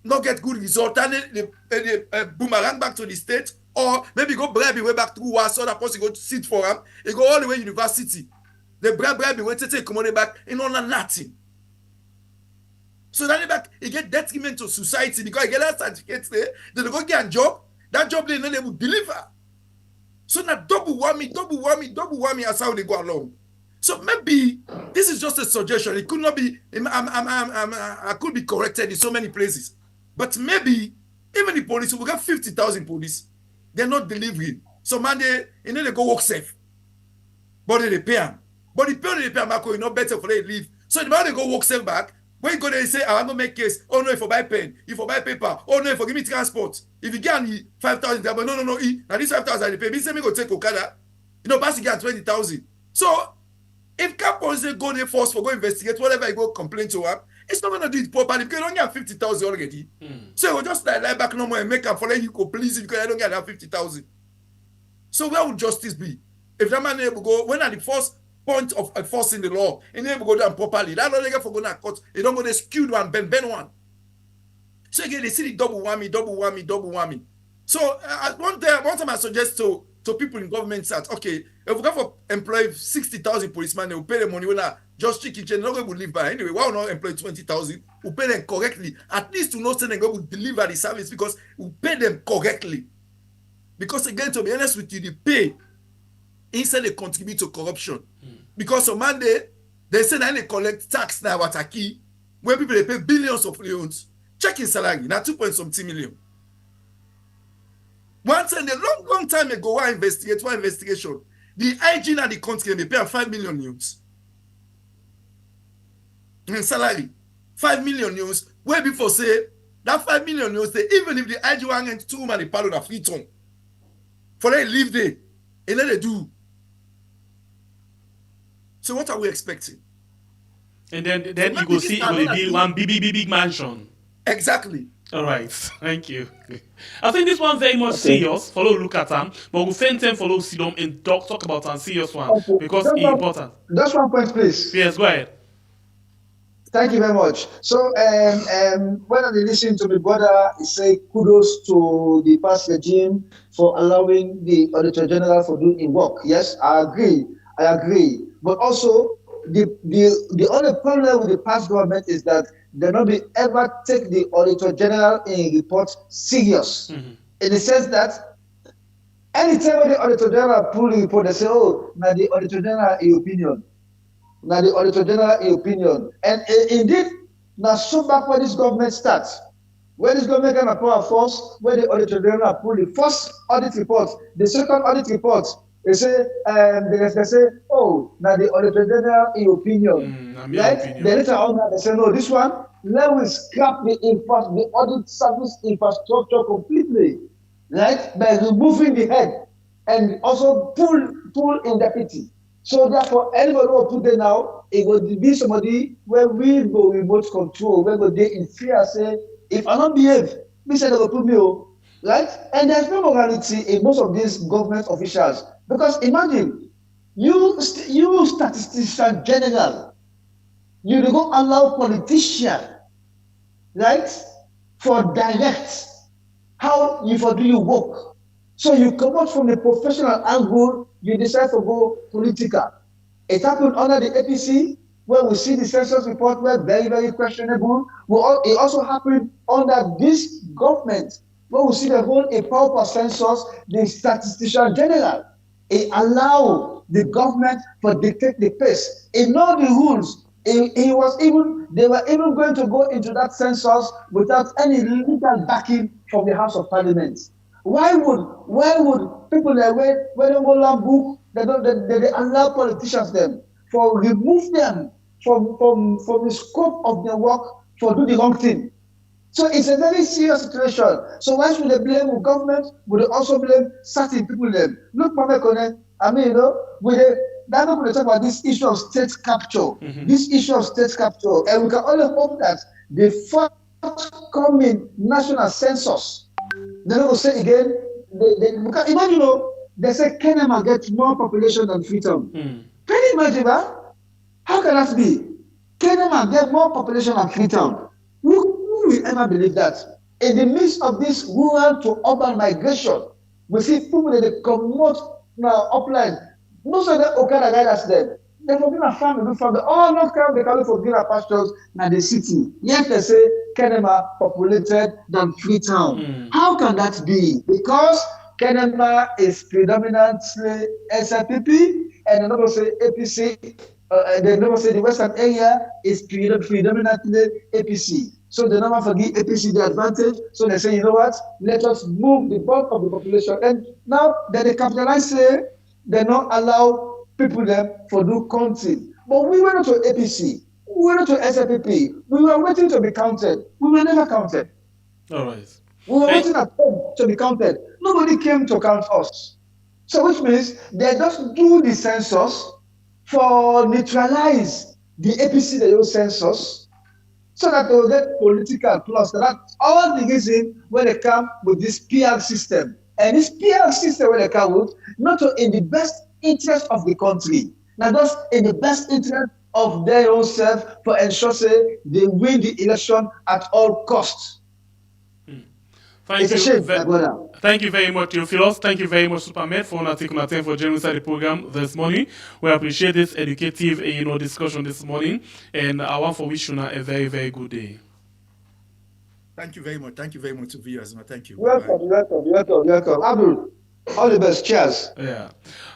not get good result, and they boomerang back to the state, or maybe go bribe way back to was so that person go to sit for him. They go all the way university. They bribe way to take money back in all nothing. So then he get detriment to society because he get that certificate there, then they go get a job, that job they will deliver. So now double whammy as how they go along. So maybe this is just a suggestion. It could not be, I could be corrected in so many places. But maybe even the police, we got 50,000 police, they're not delivering. So man, they go work safe. But they pay them. But the pay they pay them back, it's not better for them to leave. So the man they go work safe back, when you go there and say, I want to make case, oh no, if I buy pen, if I buy paper, oh no, if I give me transport. If you get 5,000, but no, now this 5,000 I pay, me say me go take Okada, pass you get 20,000. So if police go there first for go investigate, whatever you go complain to her, it's not gonna do it properly because you don't get 50,000 already. So you just lie back no more and make up for let you go please because I don't get that 50,000. So where would justice be? If that man able go when at the first point of enforcing the law and able go down properly, that don't get for going to court, they don't go to skewed one, bend one. So again, they see the double whammy. So one time I suggest to people in government that okay, if we go for employ 60,000 policemen, they will pay them money when just chicken chain, not going to live by anyway. Why not employ 20,000? We pay them correctly. At least to not say they're going to deliver the service because we pay them correctly. Because again, to be honest with you, the pay instead they contribute to corruption. Because on Monday, they say that they collect tax now at a key, where people they pay billions of leones. Check his salary, now 2.something million. One time, a long time ago, one investigation, the IG in the country, they pay 5 million leones. In salary, 5 million leones, where before say, that 5 million leones, even if the IG one and 2 man, they pay on a free ton. For they live there, and then they do. So what are we expecting? And then you go see it will be one big mansion. Exactly. All right, thank you. I think this one very much serious. Follow look at them, but we'll spend time follow see them and talk about a serious one because it's important. Just one point, please. Yes, go ahead. Thank you very much. So when I listen to my brother, he say kudos to the past regime for allowing the Auditor General for doing work. Yes, I agree. But also the only problem with the past government is that they not be ever take the Auditor General in report serious. In the sense that anytime the Auditor General pull the report, they say, oh, now the Auditor General in opinion. And indeed, now so back when this government starts, when this government came upon force, when the Auditor General pull the first audit report, the second audit report, they say, oh, now the Auditor General in opinion. Right? Then later on, they say, no, this one, let me scrap the audit service infrastructure completely, right? By removing the head and also pull in deputy. So therefore, anybody who will put there now, it will be somebody where we go remote control, where go they in fear, say, if I don't behave, me say they will put me on, right? And there's no morality in most of these government officials. Because imagine, You statistician general, you dey go allow politician, right, for direct how you for do your work. So you come out from the professional angle, you decide to go political. It happened under the APC, where we see the census report were very, very questionable. It also happened under this government, where we see the whole improper census, the statistician general. It allowed the government to dictate the pace. It know the rules. They were even going to go into that census without any legal backing from the House of Parliament. Why would people that when they go land book, they allow politicians them for remove them from the scope of their work for do the wrong thing? So it's a very serious situation. So why should they blame the government? Would they also blame certain people them? Look, Mama Kone, I mean, now we're going to talk about this issue of state capture. This issue of state capture. And we can only hope that the forthcoming national census, they're not going to say again, because imagine, they say Kenema gets more population than Freetown. Can you imagine that? How can that be? Kenema get more population than Freetown. Who will ever believe that? In the midst of this rural to urban migration, we see people that they come out now upland. Most of them Okada guys them. They forget a farm, they farm. All not come, they can look for greener pastures in the city. Yet they say Kenema populated than Freetown. How can that be? Because Kenema is predominantly SLPP, and they never say APC. They never say the western area is predominantly APC. So they never forgive APC the advantage. So they say, you know what? Let us move the bulk of the population. And now that they capitalize, say they not allow people them for do counting. But we went to APC. We went to SLPP. We were waiting to be counted. We were never counted. All right. We were waiting at home to be counted. Nobody came to count us. So which means they just do the census for neutralize the APC the census, so that they will get political plus. That's all the reason when they come with this PR system. And this PR system when they come with, not in the best interest of the country, not just in the best interest of their own self for ensure say they win the election at all costs. Thank you very much, Theophilus. Thank you very much, Superman, for taking our time for joining inside the program this morning. We appreciate this educative, discussion this morning, and I want to wish you a very, very good day. Thank you very much. Thank you very much to viewers. Thank you. Welcome. Abdul, all the best. Cheers. Yeah.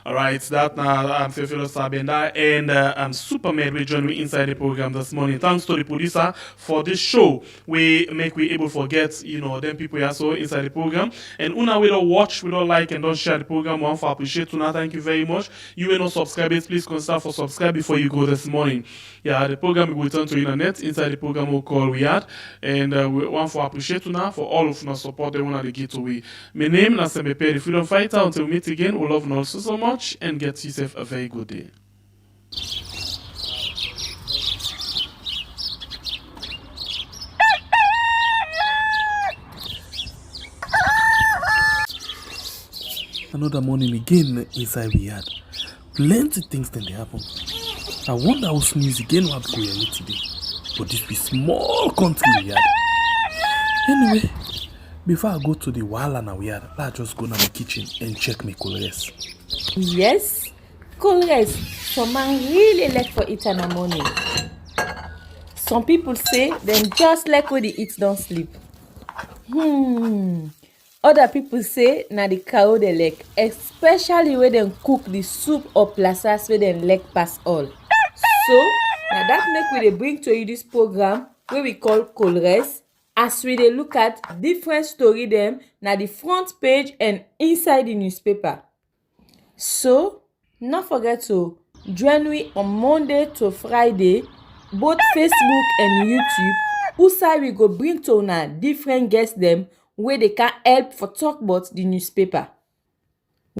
All right. That now I'm Theophilus Sabenda and I'm Superman. We join me inside the program this morning. Thanks to the producer for this show. We able to forget, them people are so inside the program. And una we don't watch, we don't like, and don't share the program. One for appreciate tonight. Thank you very much. You will not subscribe it. Please consider for subscribe before you go this morning. Yeah, the program will return to internet. Inside the program we'll call we had. And we want for appreciate tonight for all of our support. They want to get away. My name is Nasembe, the freedom fighter. Until we meet again, we love you so much and get yourself a very good day. Another morning again inside we had. Plenty things then they happen. I wonder how sneeze again what go here today. But this be small country we had. Anyway, before I go to the wala now we had, let's just go to my kitchen and check my colors. Yes, colors. Some man really like for eat in the morning. Some people say them just like when they eat don't sleep. Other people say na the cow they like, especially when they cook the soup or plasas where they like pass all. So now that make we bring to you this program where we call colors, as we dey look at different story them na the front page and inside the newspaper. So not forget to join me on Monday to Friday, both Facebook and YouTube. Usai we go bring to una different guests them where they can help for talk about the newspaper.